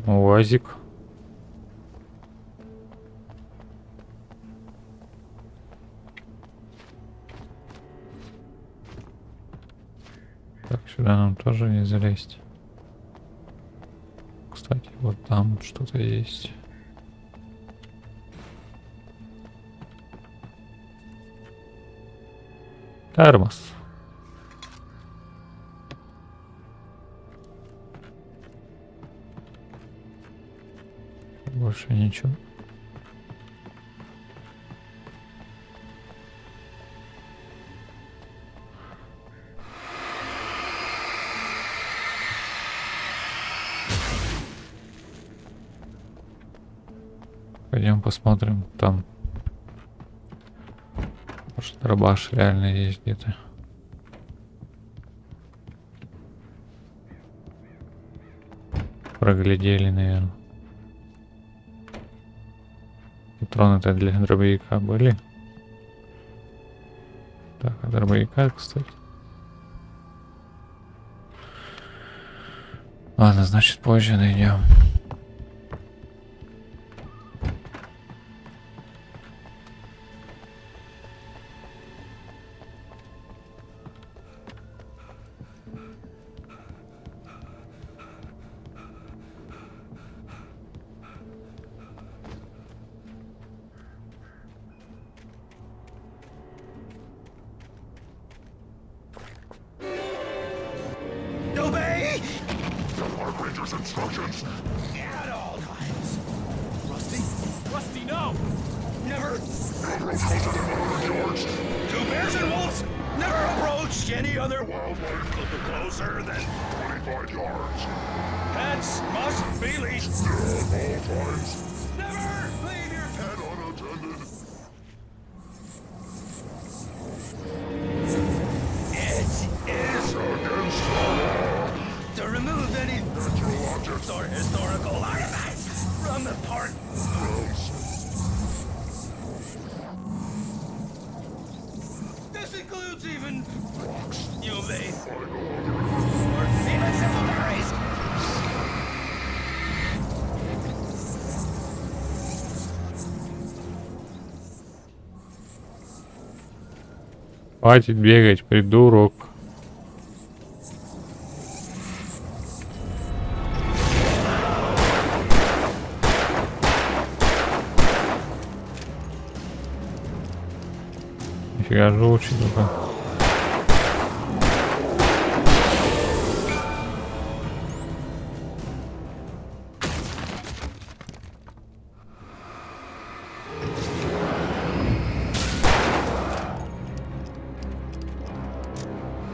D: УАЗик. Так, сюда нам тоже не залезть. Кстати, вот там что-то есть. Термос. Больше ничего. Пойдем посмотрим там. Может, дробаш реально есть где-то. Проглядели, наверное. Патроны-то для дробовика были. Так, а дробовика, кстати. Ладно, значит, позже найдем.
R: Instructions. Do bears and wolves never approach any other wildlife closer than 25 yards? Pets must be leashed. At all times. Never leave your pet unattended. It is against the law to remove any meteorologists or historical artifacts from the park. This includes even rocks. You may or even simple berries.
D: Хватит бегать, придурок. Нифига жутче только.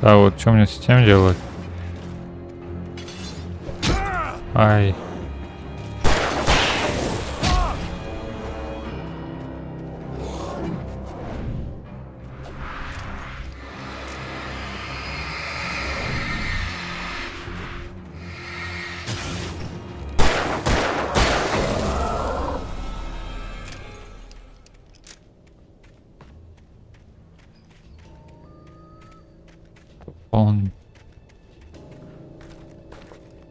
D: Да, вот что мне с тем делать? Ай. Он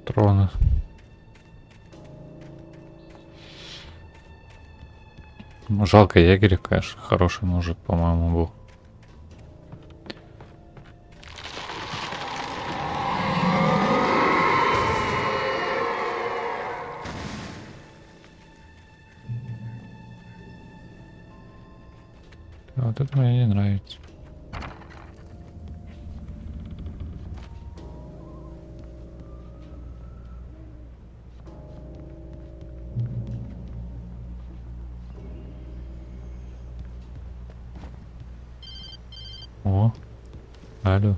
D: трона. Ну, жалко егеря, конечно, хороший мужик, по-моему, был. Вот это мне не нравится. О, алло.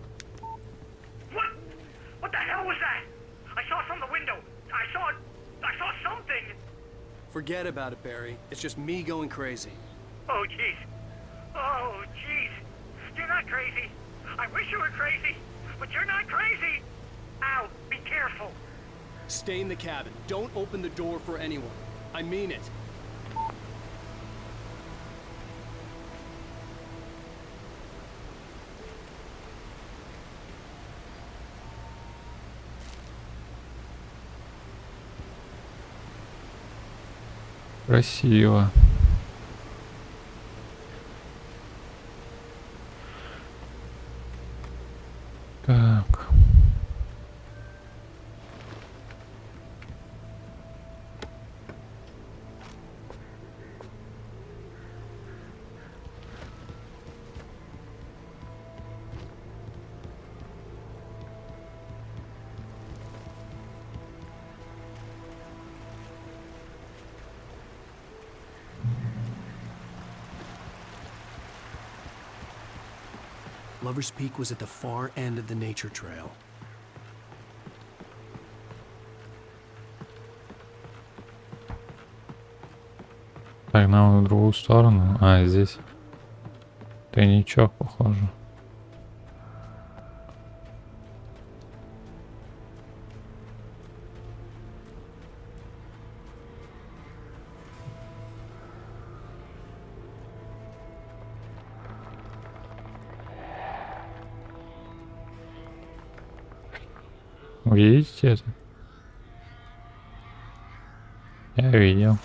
M: What the hell was that? I saw from the window. I saw something.
C: Forget about it, Barry. It's just me going crazy.
M: Oh, jeez. Oh, jeez. You're not crazy. I wish you were crazy, but you're not crazy. Ow, be careful.
C: Stay in the cabin. Don't open the door for anyone. I mean it.
D: Красиво. Так.
C: Lover's Peak was at the far end of the nature trail.
D: Так, нам в другую сторону. А, здесь тайничок, похоже. Видите это? Я видел.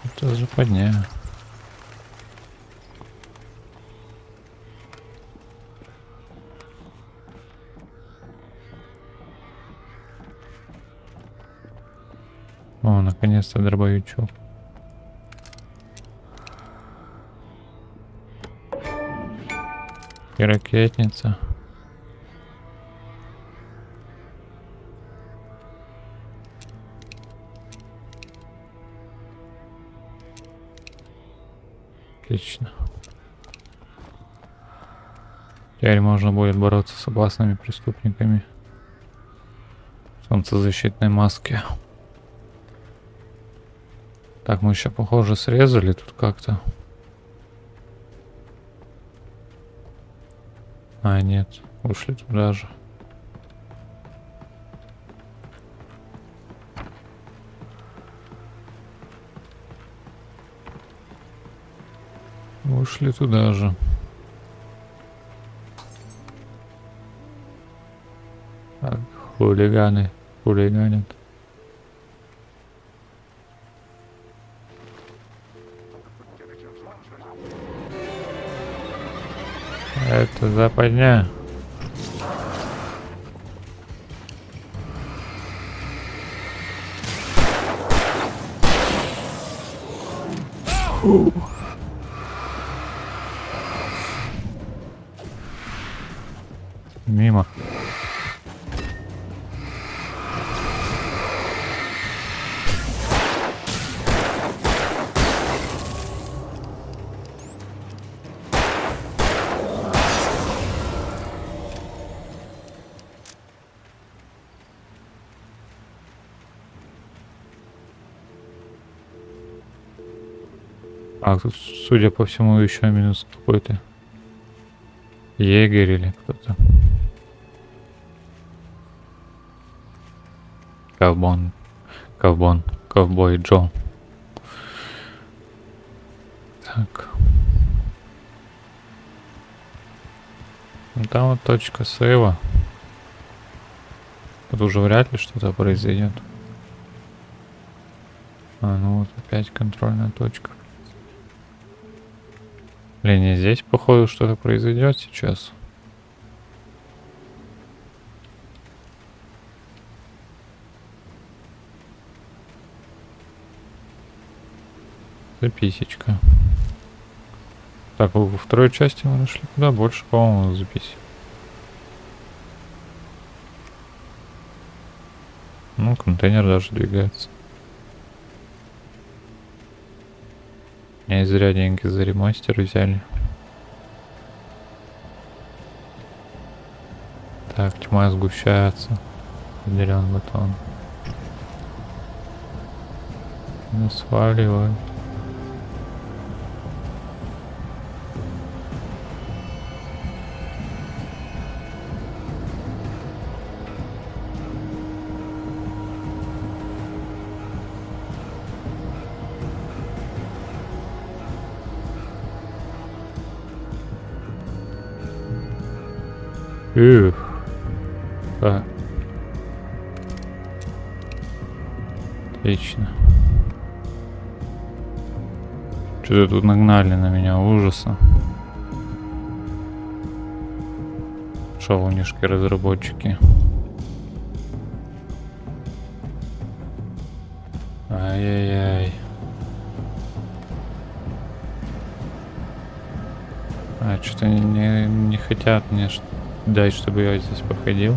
D: Это западня. О, наконец-то дробовичок. И ракетница. Отлично. Теперь можно будет бороться с опасными преступниками в солнцезащитной маске. Так, мы еще, похоже, срезали тут как-то. А, нет, ушли туда же. Ушли туда же. Так, хулиганы хулиганят. Это западня. Мимо. А тут, судя по всему, еще минус какой-то егерь или кто-то. Ковбой Джо. Так. Ну, там вот точка сейва. Тут уже вряд ли что-то произойдет. А, ну вот опять контрольная точка. Блин, не здесь, походу, что-то произойдет сейчас. Записечка. Так, во второй части мы нашли куда больше, по-моему, записи. Ну, контейнер даже двигается. Не зря деньги за ремастер взяли. Так, тьма сгущается. Зелёный батон. Ну, сваливай. Так. Отлично. Что-то тут нагнали на меня ужаса. Шалунишки разработчики. Ай-яй-яй. А, что-то не хотят мне дать, чтобы я здесь походил.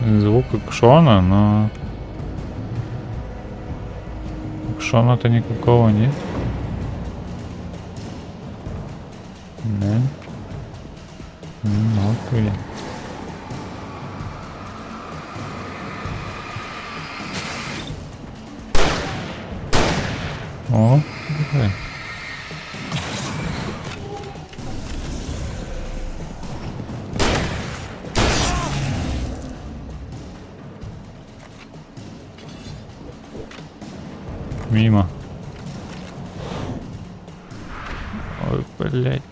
D: Звук экшона, но экшона-то никакого нет. Да. Вот блин. О, давай. Мимо. Ой, блядь.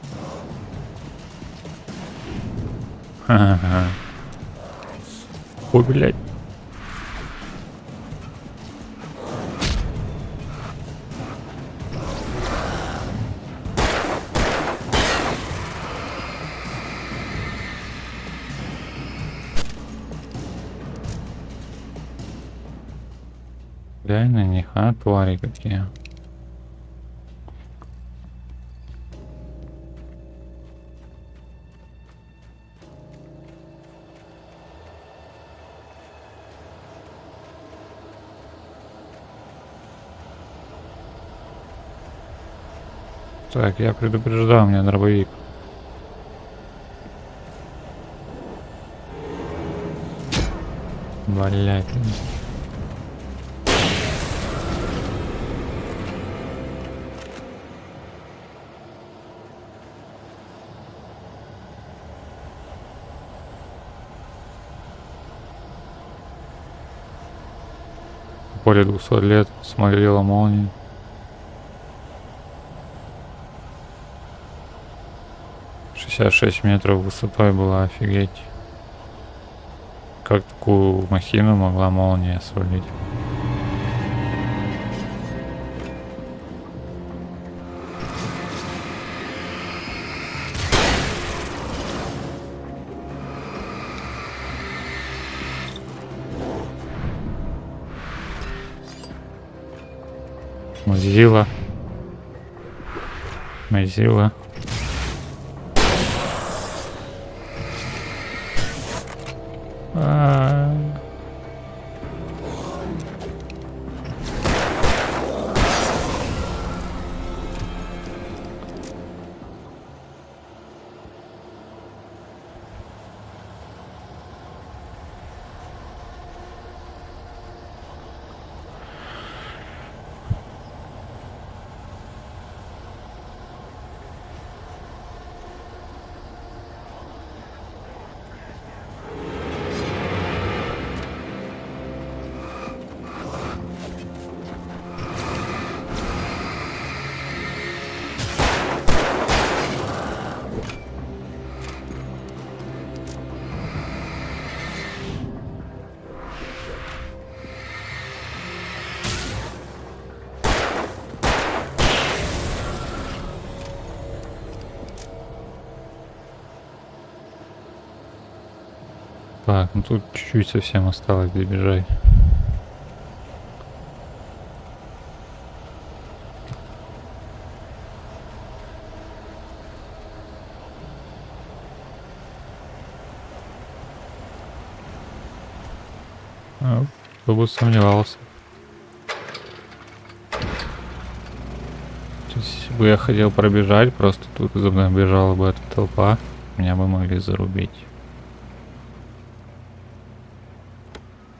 D: Ха-ха-ха. Ой, блядь. Реально них, а, твари какие. Так, я предупреждал, у меня дробовик. Блять. Поле 200 лет смотрела молния. «66 метров высотой была, офигеть. Как такую махину могла молния свалить?» Мазила. Так, ну тут чуть-чуть совсем осталось добежать. Кто бы сомневался. Если бы я хотел пробежать, просто тут за мной бежала бы эта толпа, меня бы могли зарубить.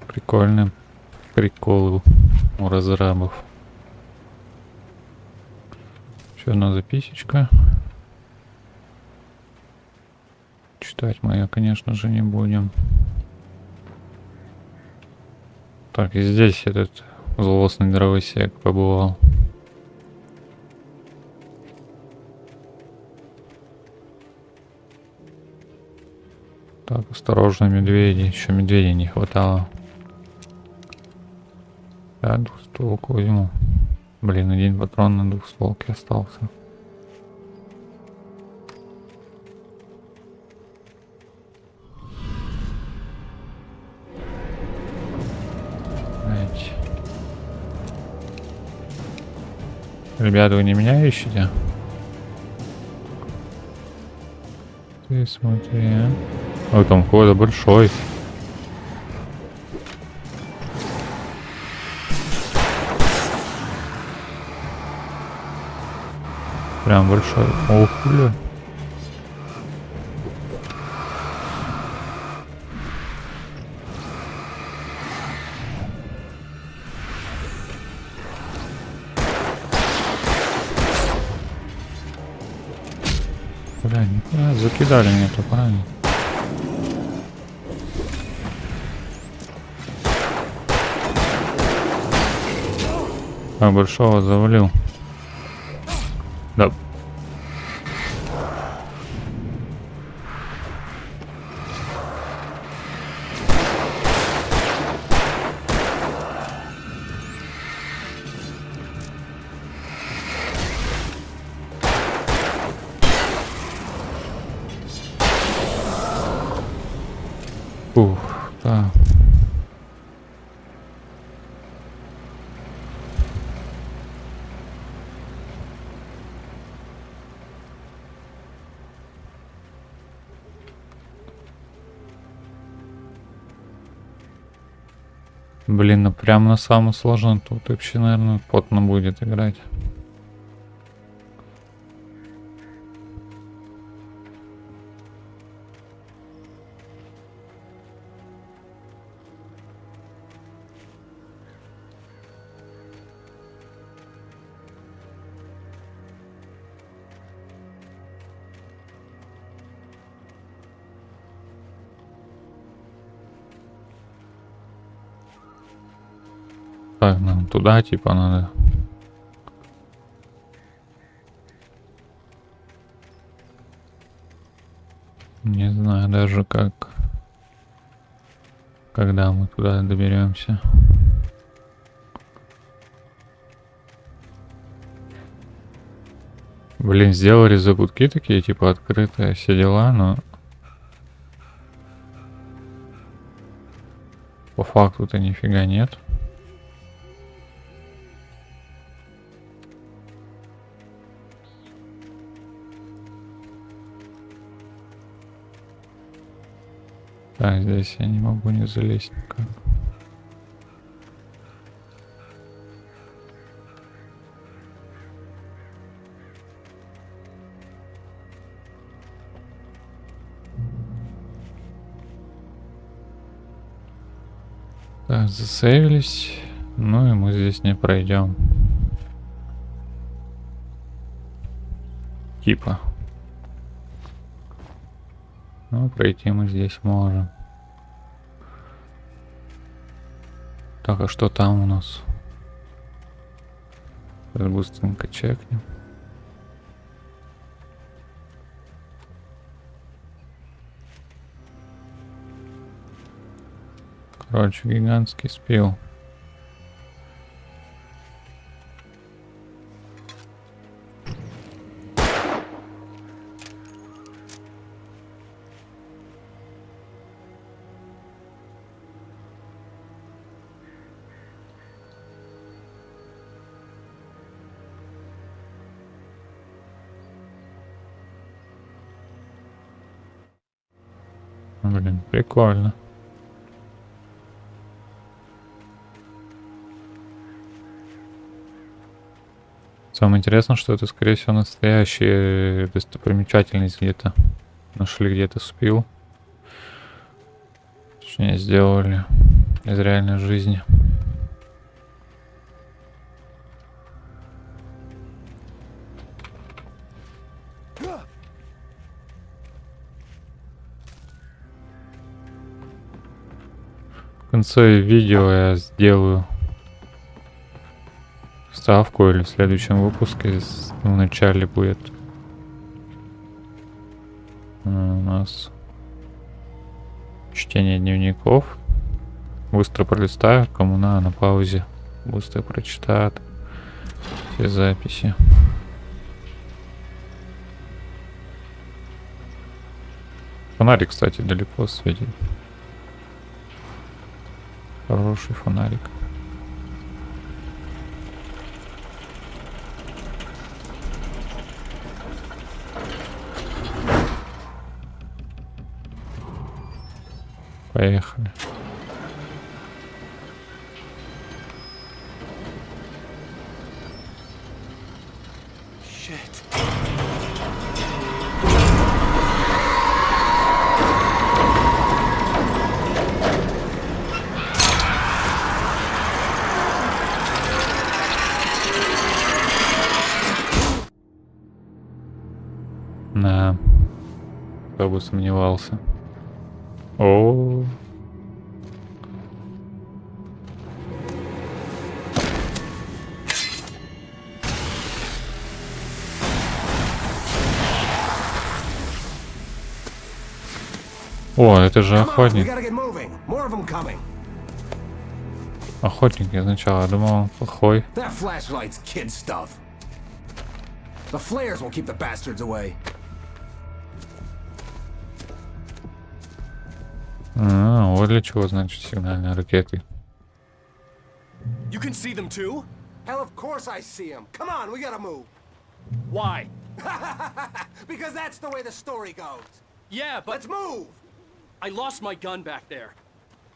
D: Прикольные приколы у разрабов. Еще одна записочка. Читать мы ее, конечно же, не будем. Так, и здесь этот злостный дровосек побывал. Так, осторожно, медведи. Еще медведей не хватало. Я двухстволку возьму. Блин, один патрон на двухстволке остался. Ребята, вы не меня ищете? Ты смотри, а. Ой, там какой-то большой. Прям большой. Ох, бля. Бля, нихуя, закидали меня топорами. А большого завалил. Да. Ух, да. Блин, ну прям на самом сложном тут вообще, наверное, потно будет играть. Так, нам туда типа надо. Не знаю даже как, когда мы туда доберемся. Блин, сделали закутки такие, типа открытые, все дела, но по факту-то нифига нет. Так, здесь я не могу не залезть никак. Так, засейвились. Ну и мы здесь не пройдем. Типа. Ну, пройти мы здесь можем. Так, а что там у нас? Сейчас быстренько чекнем. Короче, гигантский спил. Блин, прикольно. Самое интересное, что это, скорее всего, настоящая достопримечательность где-то. Нашли где-то спил. Точнее, сделали из реальной жизни. В конце видео я сделаю вставку, или в следующем выпуске в начале будет у нас чтение дневников. Быстро пролистаю, кому надо, на паузе быстро прочитают все записи. Фонарик, кстати, далеко светит. Хороший фонарик. Поехали. Да. Кто бы сомневался. О. О, это же охотник. Охотник я сначала думал, он плохой. А, вот для чего, значит, сигнальные ракеты.
E: You can see them too? Hell, of course I see them. Come on, we gotta move. Why? Because that's the way the story goes. Yeah, but... Let's move! I lost my gun back there.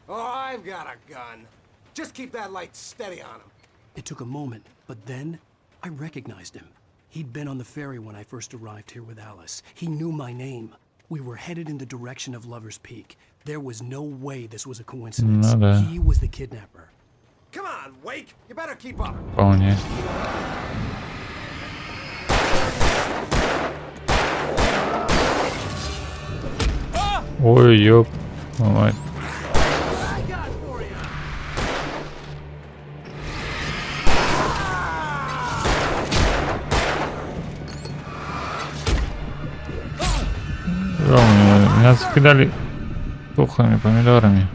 E: Oh, I've got a gun. Just keep that light steady on him.
C: It took a moment, but then I recognized him. He'd been on the ferry when I first arrived here with Alice. He knew my name. We were headed in the direction of Lover's Peak. There was no way this was a coincidence. He was the kidnapper.
E: Come on, Wake! You better keep up.
D: Вполне. Ой, ёп. Мать. Меня закидали тухлыми помидорами.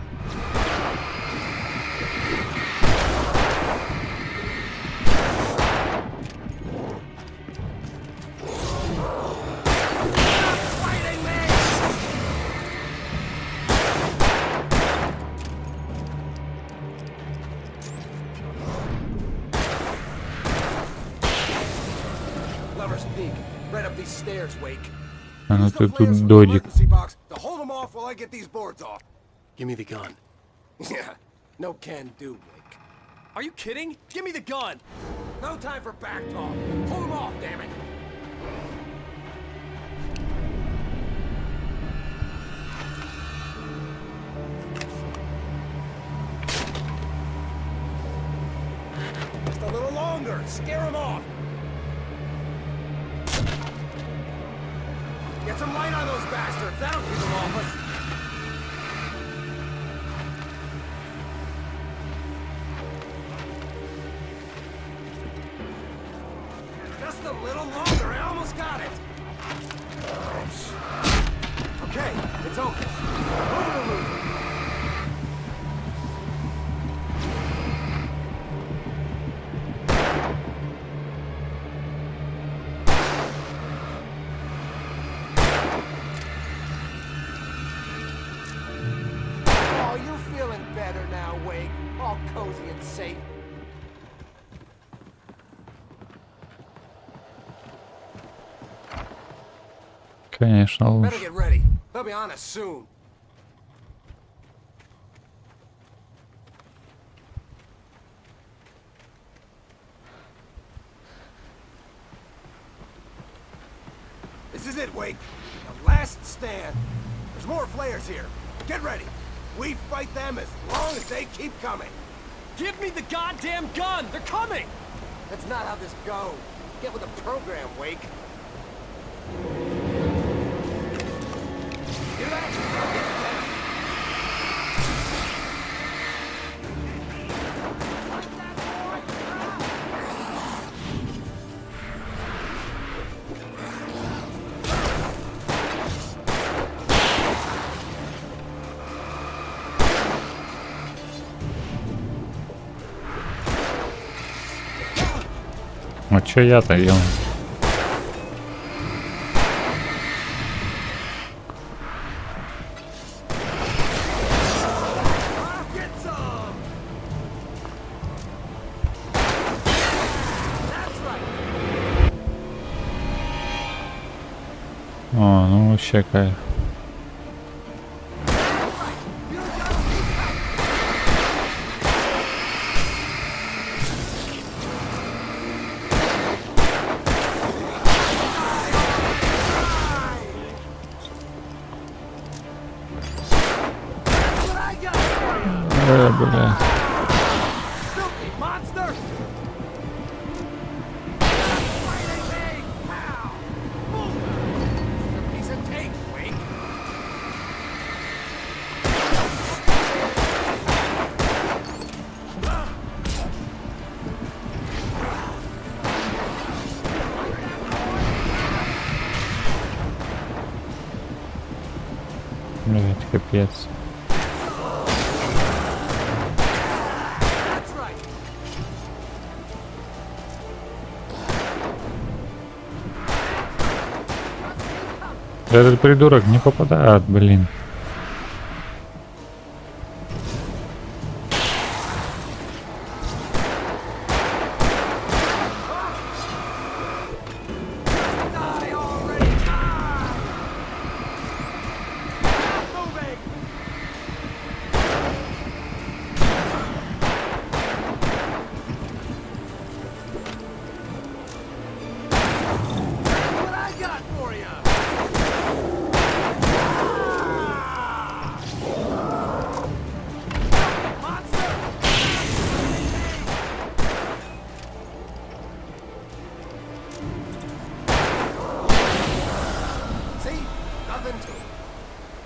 D: А ну ты тут додик.
E: Give me the gun. Yeah, no can do, Wake. Are you kidding? Give me the gun! No time for back talk. Pull him off, damn it! Just a little longer. Scare him off. Get some light on those bastards. That'll keep them off us. Just a little longer. I almost got it. Okay, it's open. Oh, you're feeling better now, Wake. All cozy and safe.
D: Конечно, лучше.
E: Better get ready. They'll be on us soon. This is it, Wake. The last stand. There's more flares here. Get ready. We fight them as long as they keep coming. Give me the goddamn gun! They're coming! That's not how this goes. Get with the program, Wake. Hear that?
D: А чё я-то ел? О, ну вообще кайф. Бля. Блять, капец. Этот придурок не попадает, блин.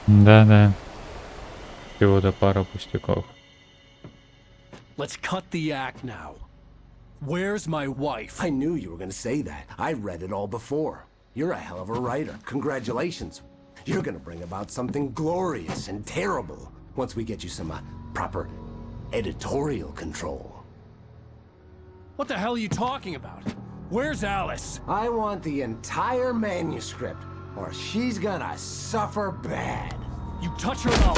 D: Да-да. Всего-то пара пустяков.
C: Let's cut the act now. Where's my wife?
I: I knew you were going to say that. I read it all before. You're a hell of a writer. Congratulations.
E: You're gonna bring about something glorious and terrible once we get you some proper editorial control.
C: What the hell are you talking about? Where's Alice?
E: I want the entire manuscript, or she's gonna suffer bad.
C: You touch her and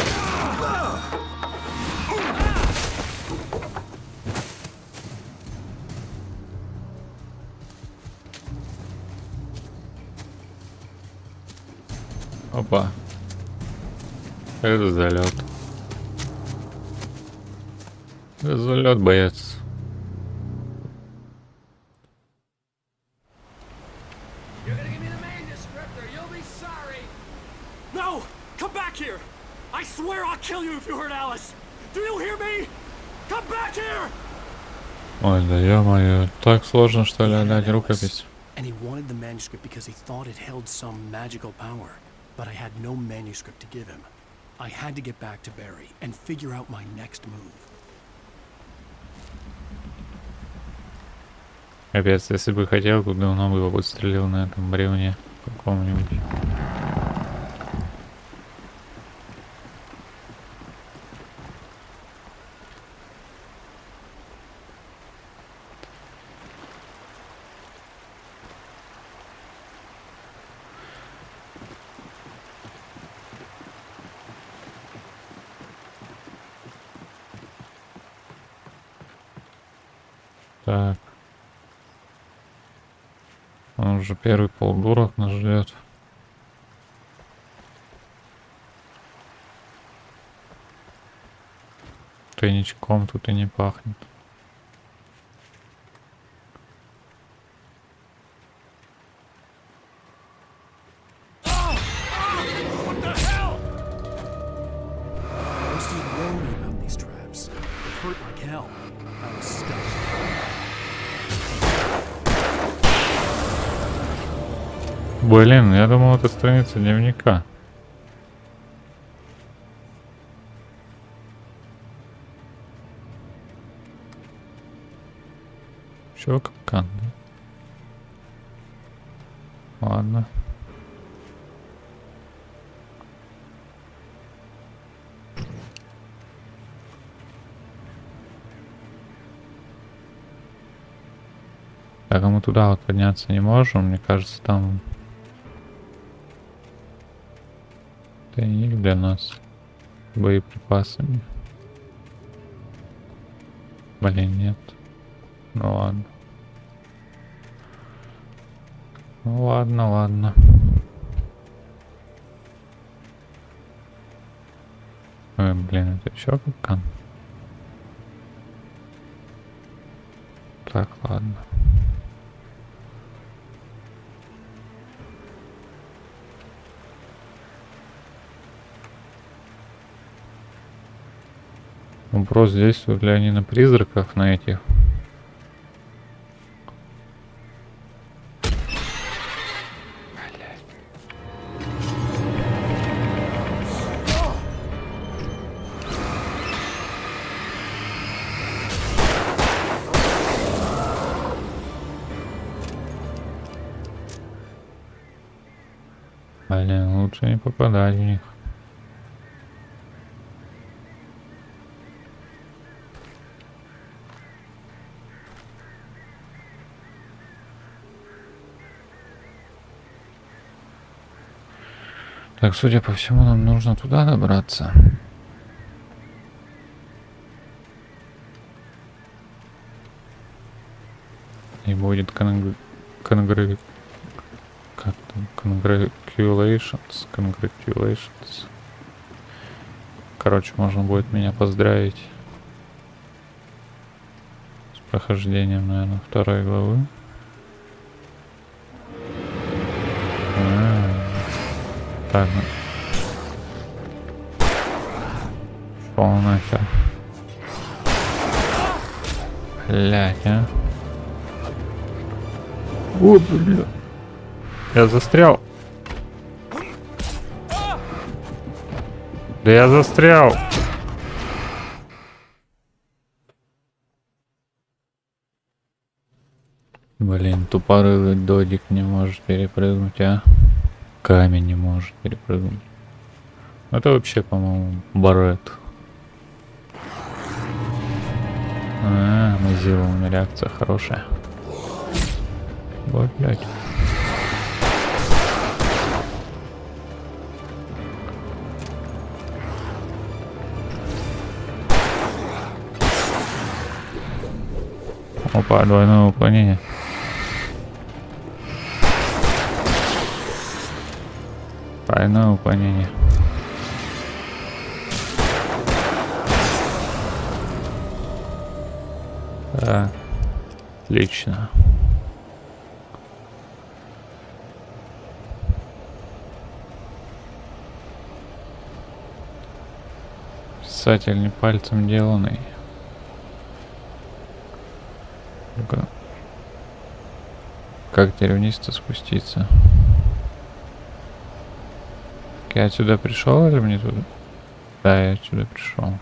D: Опа. Это залет. Это залет, боец.
E: You're gonna give me the manuscript, or you'll be sorry.
C: No! Come back here! I swear I'll kill you if you hurt Alice! Do you hear me? Come back here!
D: Ой, да ё-моё, так сложно, что ли, отдать рукопись.
C: And he wanted the manuscript because he thought it held some magical power. But I had no manuscript to give him. I had to get back to Barry and figure out my next move.
D: Капец, если бы хотел, то давно бы его подстрелил на этом бревне каком-нибудь. Так. Он уже первый полдурок нас ждет. Тайничком тут и не пахнет. Блин, я думал, это страница дневника. Чё, капкан, да? Ладно. Так, а мы туда вот подняться не можем, мне кажется, там тайник для нас с боеприпасами. Блин, нет. Ну ладно. Ну ладно, ладно. Ой, блин, это еще капкан. Так, ладно. Вопрос, действуют ли они на призраках, на этих? Блин, лучше не попадать в них. Так, судя по всему, нам нужно туда добраться. И будет congratulations. Короче, можно будет меня поздравить с прохождением, наверное, 2 главы. Так, ну. Что нахер? Блять, а? О, бля. Я застрял. Да я застрял. Блин, тупорылый додик не может перепрыгнуть, а? камень не может перепрыгнуть. Это вообще, по-моему, Барет. Мазила, у меня реакция хорошая. Вот, блядь. Опа, двойное уклонение. Тройное уклонение. Да. Отлично. Писатель не пальцем деланный. Ну-ка. Как теперь вниз-то спуститься? Я отсюда пришел или мне туда? Да, я отсюда пришел.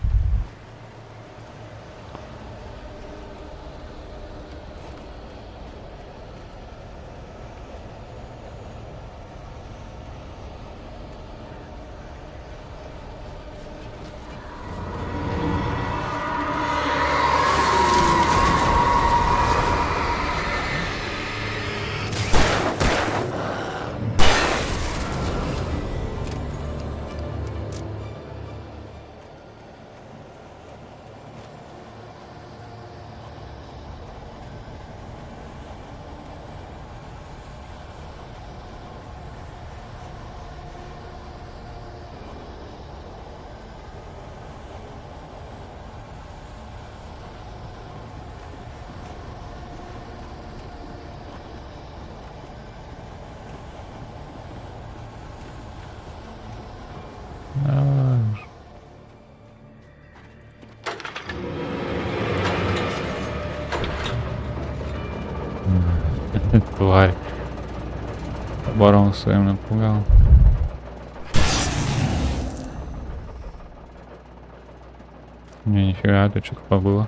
D: Тварь. Барон своим напугал. Не, нифига, тут что-то побыло.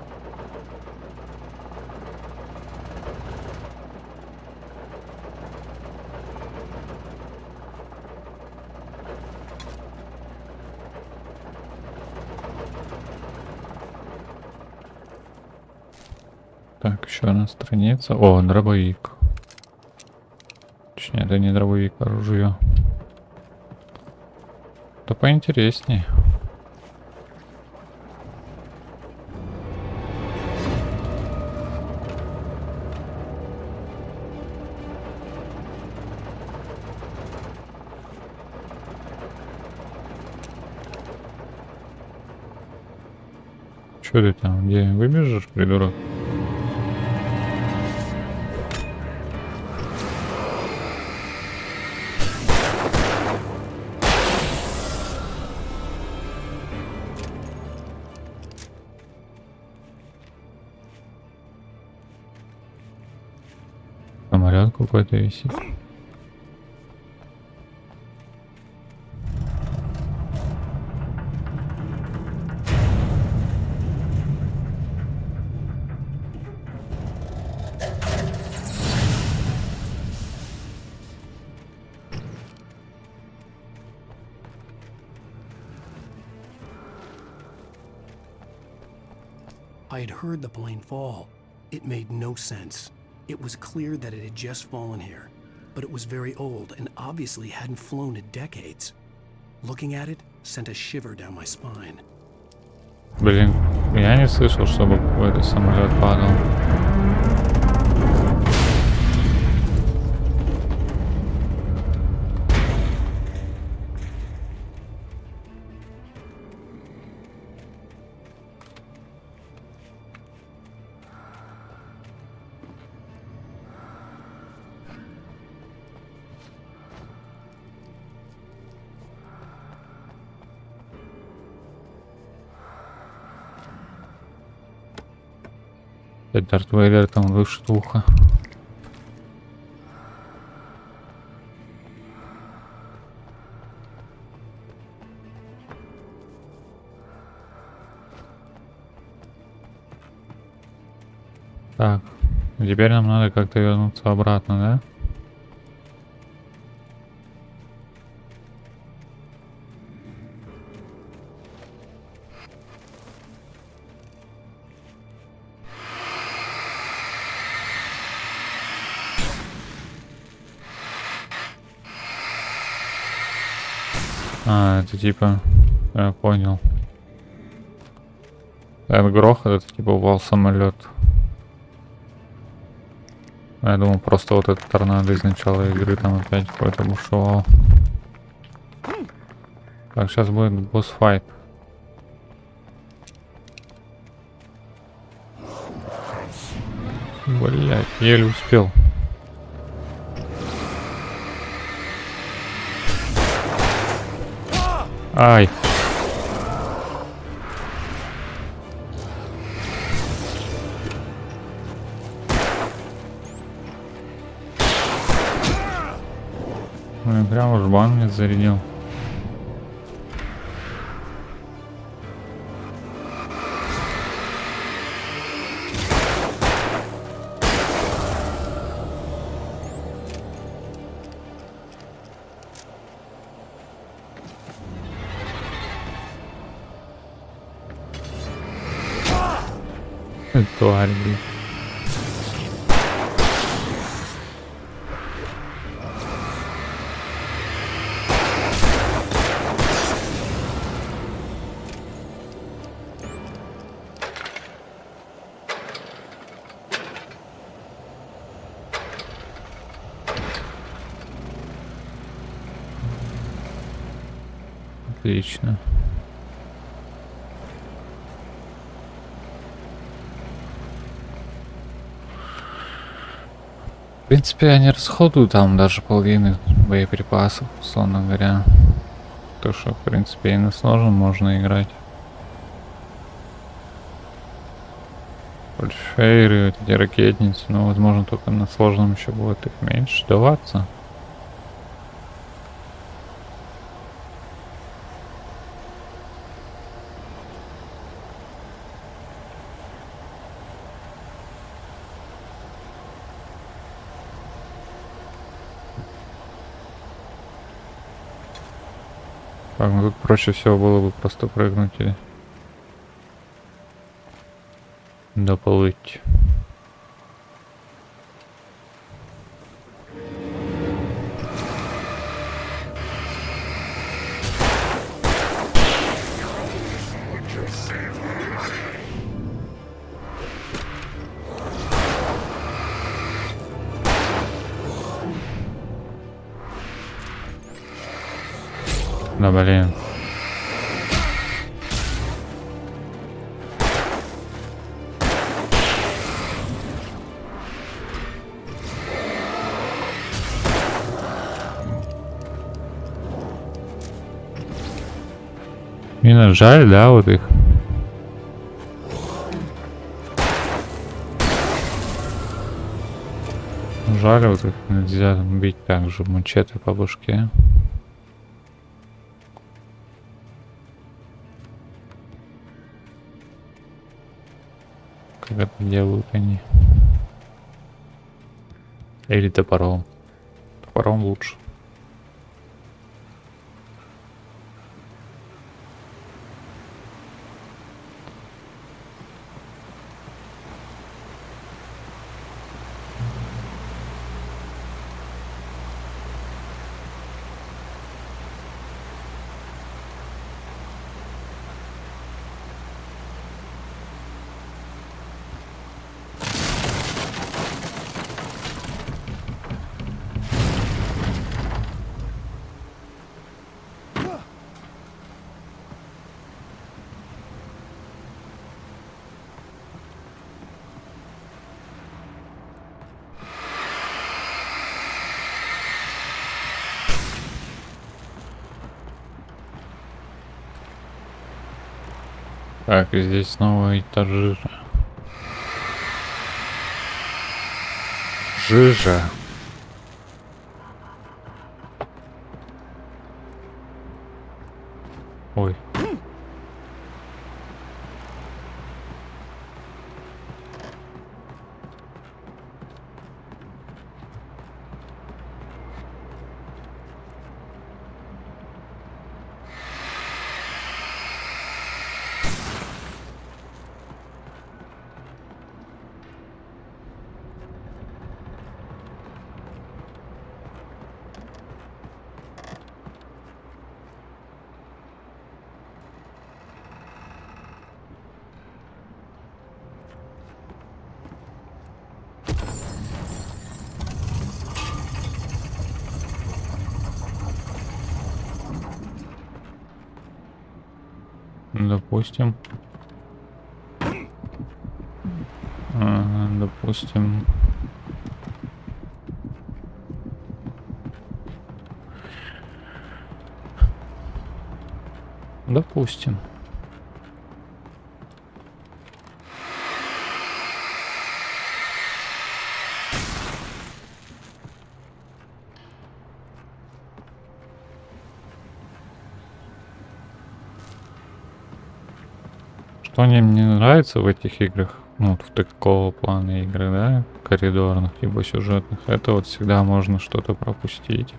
D: Так, еще одна страница. О, дробовик. Точнее, это не дробовик, а ружье. То поинтереснее. Че ты там? Где выбежишь, придурок? Самолет какой-то висит.
C: I had heard the plane fall. It made no sense. It was clear that it had just fallen here, but it was very old and obviously hadn't flown in decades. Looking at it sent a shiver down my spine.
D: Блин, я не слышал, чтобы какой-то самолет падал. Дарт Вейдер там дышит в ухо. Так, теперь нам надо как-то вернуться обратно, да? А, это типа... Я понял. Этот грохот, это типа упал самолет. Я думал, просто вот этот торнадо из начала игры там опять какой-то бушевал. Так, сейчас будет босс-файт. Блять, еле успел. Ай. Ну, прям уж бан мне зарядил. Тварь, блин. Отлично. В принципе, я не расходую там даже половины боеприпасов, условно говоря. То, что, в принципе, и на сложном можно играть. Фейры, вот эти ракетницы, но, возможно, только на сложном еще будет их меньше даваться. Так, ну тут проще всего было бы просто прыгнуть и доплыть. Да блин. Именно жаль, да, вот их. Жаль, вот их нельзя бить так же мачете по башке. Как это делают они? Или топором. Топором лучше. Так, и здесь снова этажи. Жижа. Ой. Допустим. Допустим. Допустим. Что мне не нравится в этих играх, ну, вот в такого плана игры, да, коридорных, либо сюжетных, это вот всегда можно что-то пропустить.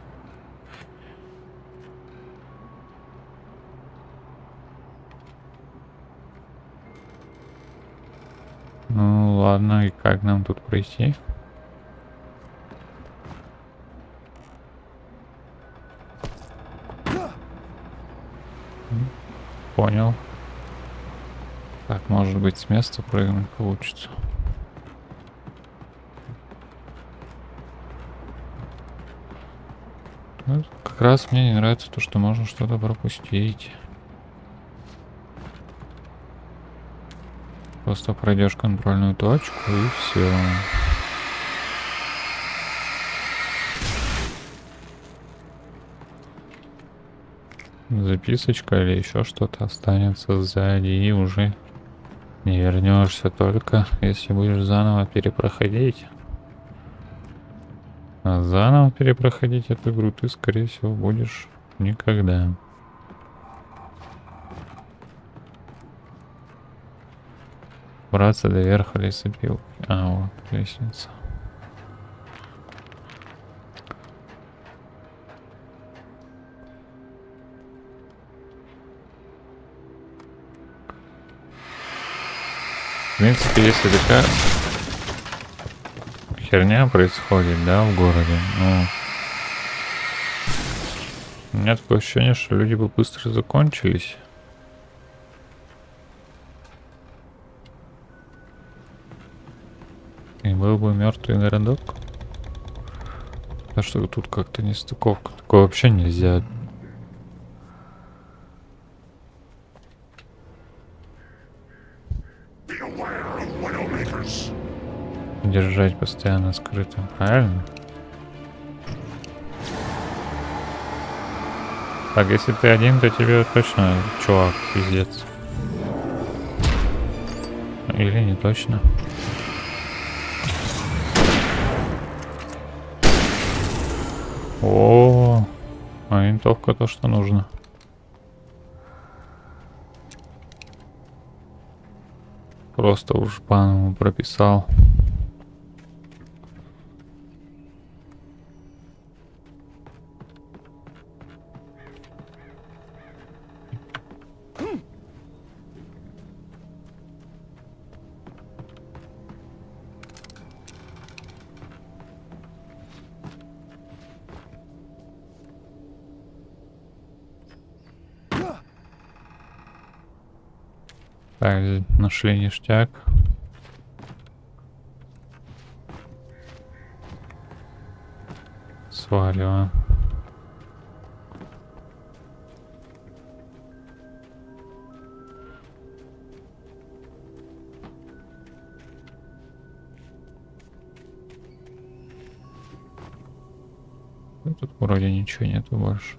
D: Ну ладно, и как нам тут пройти? Понял. Так, может быть, с места прыгнуть получится. Ну, как раз мне не нравится то, что можно что-то пропустить. Просто пройдешь контрольную точку и все. Записочка или еще что-то останется сзади, и уже не вернешься, только если будешь заново перепроходить. А заново перепроходить эту игру ты, скорее всего, будешь никогда. Браться до верха лесопилки. А, вот лестница. В принципе, если такая херня происходит, да, в городе, ну, у меня такое ощущение, что люди бы быстро закончились. И был бы мертвый городок. Так что тут как-то нестыковка. Такое вообще нельзя. Держать постоянно скрытым, правильно? Так, если ты один, то тебе точно чувак пиздец. Или не точно? О, а винтовка то, что нужно. Просто уж по-новому прописал. Так, нашли ништяк. Сваливаем. Тут вроде ничего нету больше.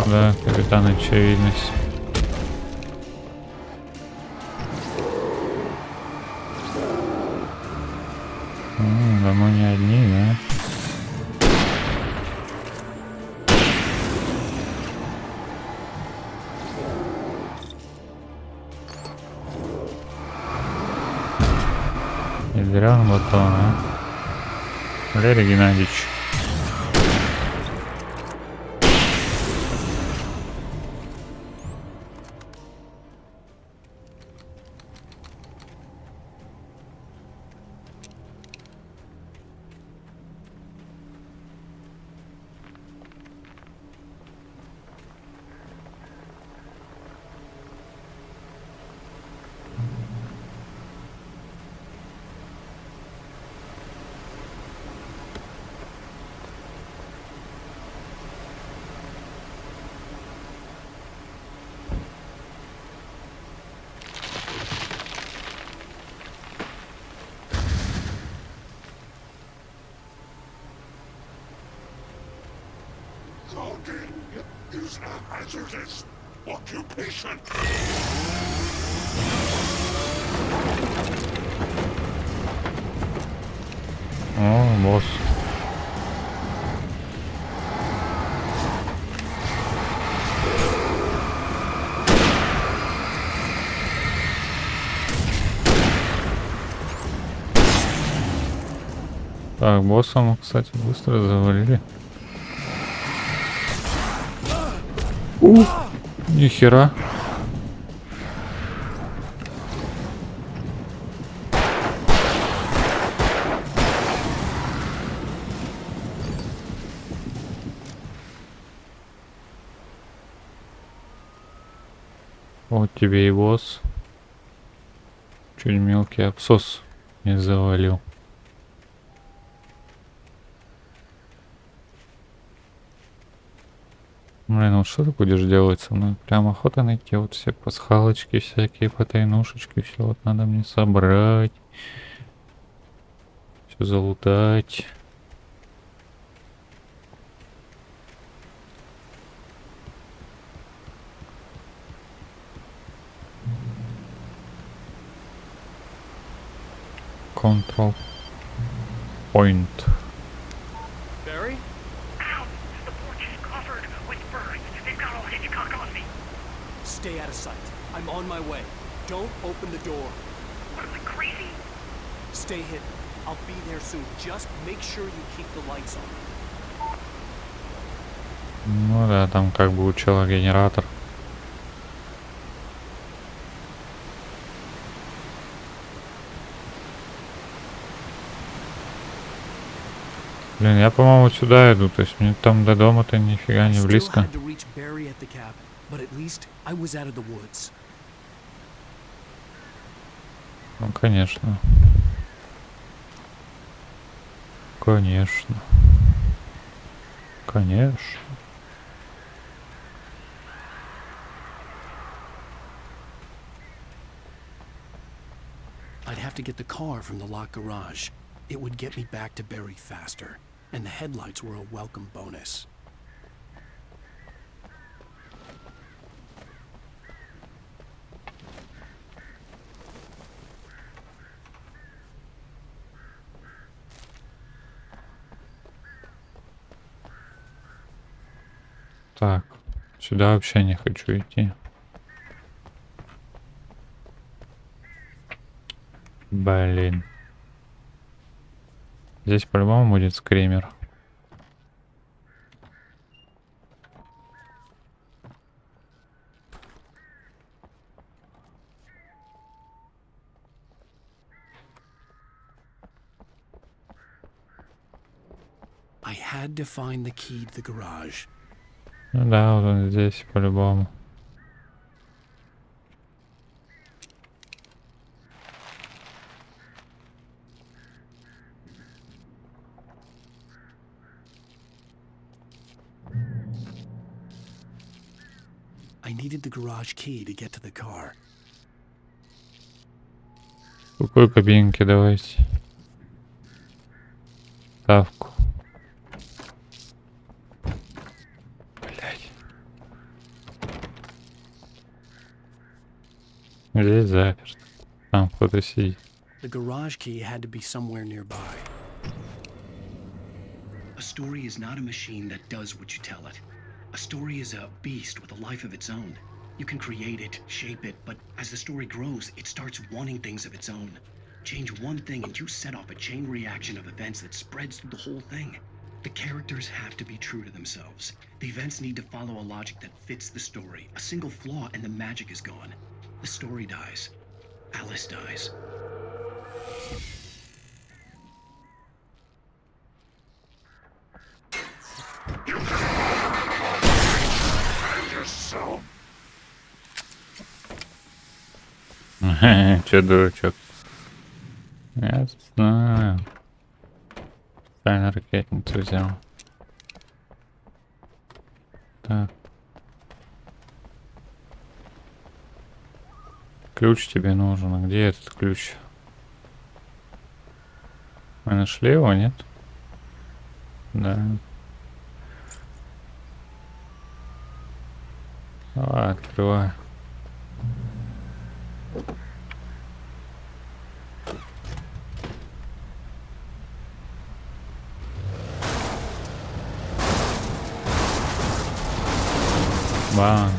D: Да, капитан очевидность. Да мы не одни, да? Ядрёный батон, а? Валерий Геннадьевич. О, босс. Так, босса мы, кстати, быстро завалили. Нихера. Вот тебе и босс. Чуть мелкий абсос не завалил. Блин, вот что ты будешь делать со мной? Прям охота найти вот все пасхалочки, всякие потайнушечки. Все вот надо мне собрать. Все залутать. Control point.
E: Barry?
M: Ow! The porch is covered with birds. They've got all Hitchcock on me.
E: Stay out of sight. I'm on my way. Don't open the door.
M: What am I, crazy?
E: Stay hidden. I'll be there soon. Just make sure you keep the lights on.
D: Ну да, там как бы учила генератор. Блин, я, по-моему, сюда иду, то есть мне там до дома-то нифига не близко. Ну, конечно. Конечно. Конечно.
A: I'd have to get the car from the locked garage. It would get me back to Barry faster, and the headlights were a welcome bonus.
D: Так, сюда вообще не хочу идти. Блин. Здесь по-любому будет скример.
A: I had to find the key to the garage.
D: Ну да, вот он здесь по-любому.
A: I needed the garage key to get to the car.
D: В какой кабинке давайте? Ставку. Блять. Здесь заперт. Там кто-то сидит.
A: The garage key had to be somewhere nearby.
I: A story is not a machine that does what you tell it. A story is a beast with a life of its own. You can create it, shape it, but as the story grows, it starts wanting things of its own. Change one thing and you set off a chain reaction of events that spreads through the whole thing. The characters have to be true to themselves. The events need to follow a logic that fits the story. A single flaw and the magic is gone. The story dies. Alice dies.
D: Че, дурачок? Я знаю. Специально ракетницу взял. Так. Ключ тебе нужен. А где этот ключ? Мы нашли его, нет? Да. Давай, открывай. Бам.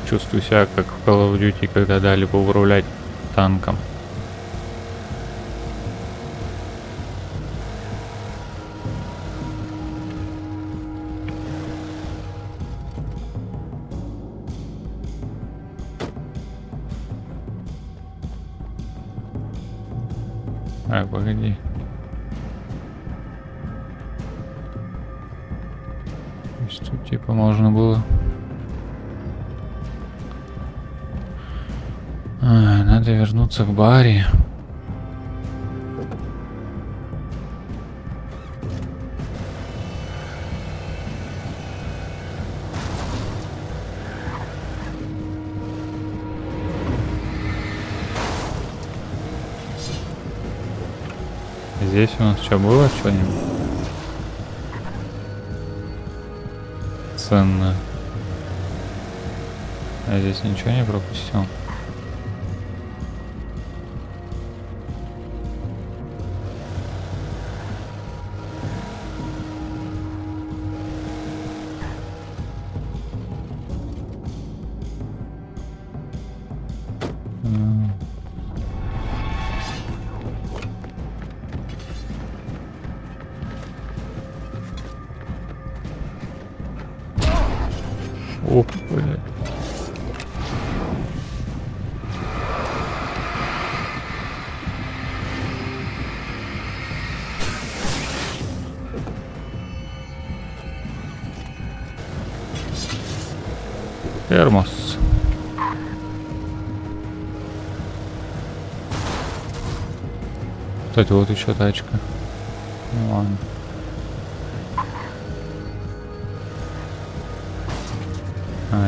D: Чувствую себя как в Call of Duty, когда дали поуправлять танком. Погоди. Тут типа можно было. Надо вернуться к баре. Здесь у нас что было? Что-нибудь ценное. А здесь ничего не пропустил. Ох, блядь. Термос. Кстати, вот еще тачка. Ну ладно.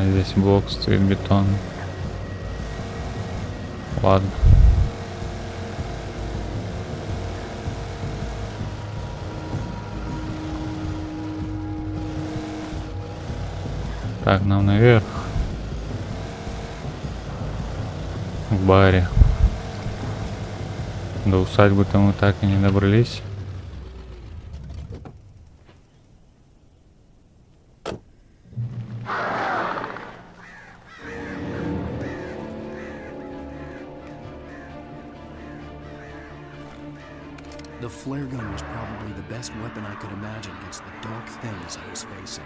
D: Здесь блок стоит бетон. Ладно. Так, нам наверх. К баре. До усадьбы-то мы так и не добрались.
C: The flare gun was probably the best weapon I could imagine against the dark things I was facing.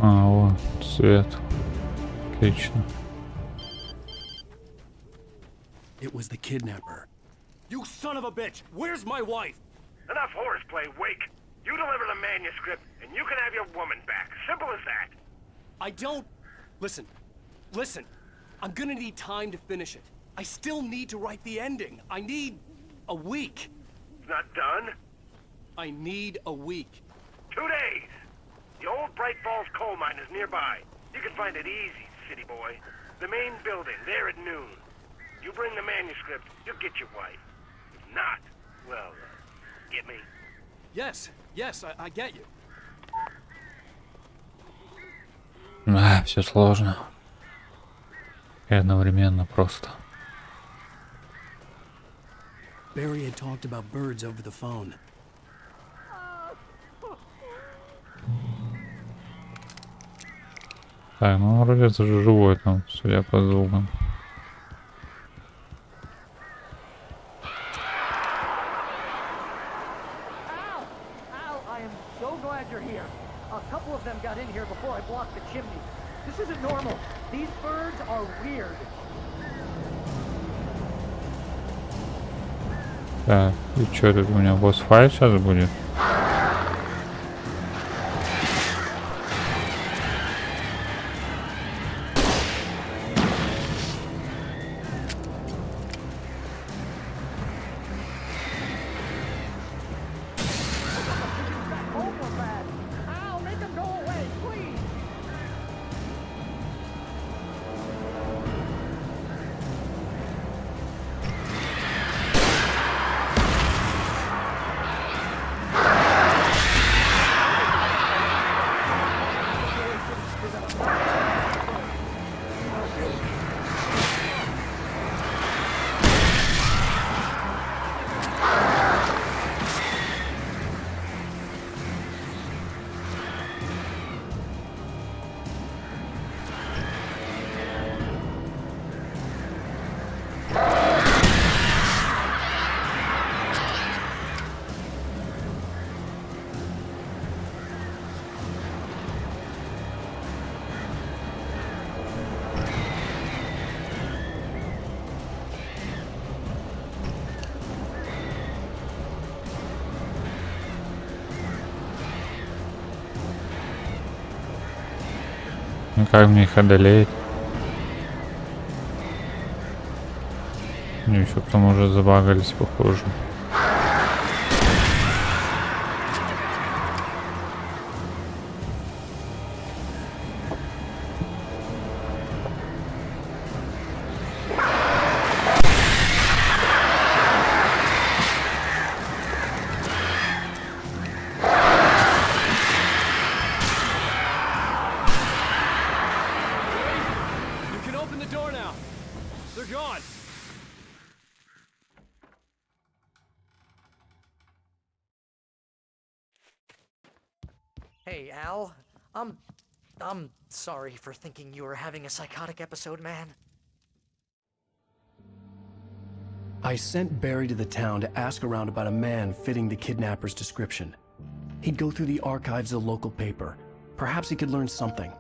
D: Вот, свет. Отлично.
C: It was the kidnapper.
E: You son of a bitch! Where's my wife?
M: Enough horseplay, Wake. You deliver the manuscript, and you can have your woman back. Simple as that.
E: I don't... Listen. I'm gonna need time to finish it. I still need to write the ending. I need a week.
M: Not done?
E: I need a week.
M: 2 days. The old Bright Falls coal mine is nearby. You can find it easy, city boy. The main building, there at noon. You bring the manuscript, you'll get your wife. If not, well, get me?
E: Yes, I get you.
D: Все сложно. И одновременно просто.
C: Barry had talked about birds over the phone.
D: Так, ну вроде это же живой там, судя по звукам.
P: glad you're here. A couple of them got in here before I blocked the chimney. This isn't normal. These birds are weird.
D: Так, и что тут у меня босс-файт сейчас будет? Ну как мне их одолеть? Ну еще потом уже забагались, похоже.
P: Hey, Al. I'm sorry for thinking you were having a psychotic episode, man.
C: I sent Barry to the town to ask around about a man fitting the kidnapper's description. He'd go through the archives of the local paper. Perhaps he could learn something.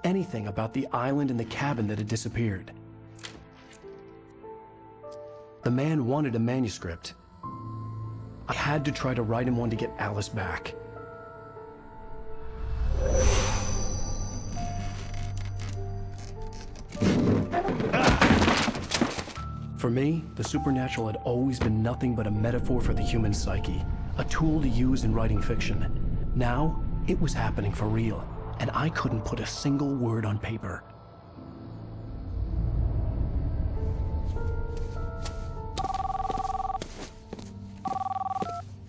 C: Anything about the island and the cabin that had disappeared. The man wanted a manuscript. I had to try to write him one to get Alice back. For me, the supernatural had always been nothing but a metaphor for the human psyche, a tool to use in writing fiction. Now, it was happening for real, and I couldn't put a single word on paper.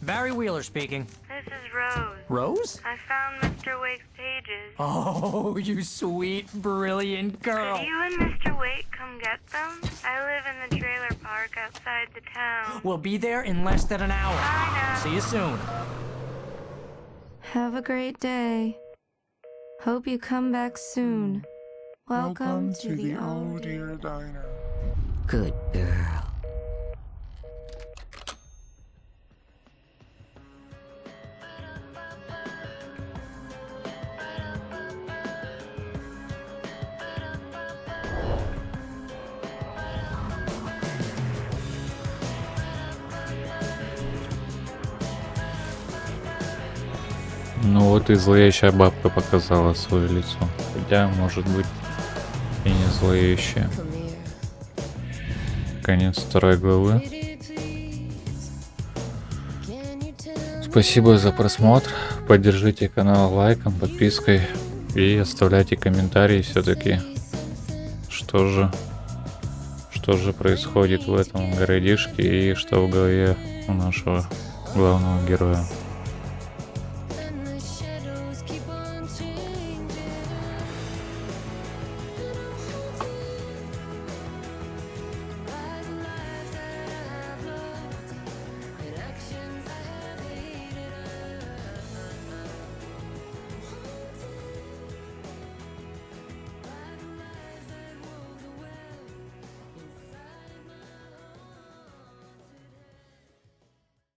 P: Barry Wheeler speaking.
J: This is Rose.
P: Rose?
J: I found Mr. Wake's pages.
P: Oh, you sweet, brilliant girl.
J: Could you and Mr. Wake come get them? I live in the trailer park outside the town.
P: We'll be there in less than an hour.
J: Bye now.
P: See you soon.
Q: Have a great day. Hope you come back soon. Welcome to the old dear diner.
T: Good girl.
D: Ну вот и зловещая бабка показала свое лицо. Хотя, может быть, и не зловещая. Конец 2 главы. Спасибо за просмотр. Поддержите канал лайком, подпиской и оставляйте комментарии все-таки. Что же происходит в этом городишке и что в голове у нашего главного героя.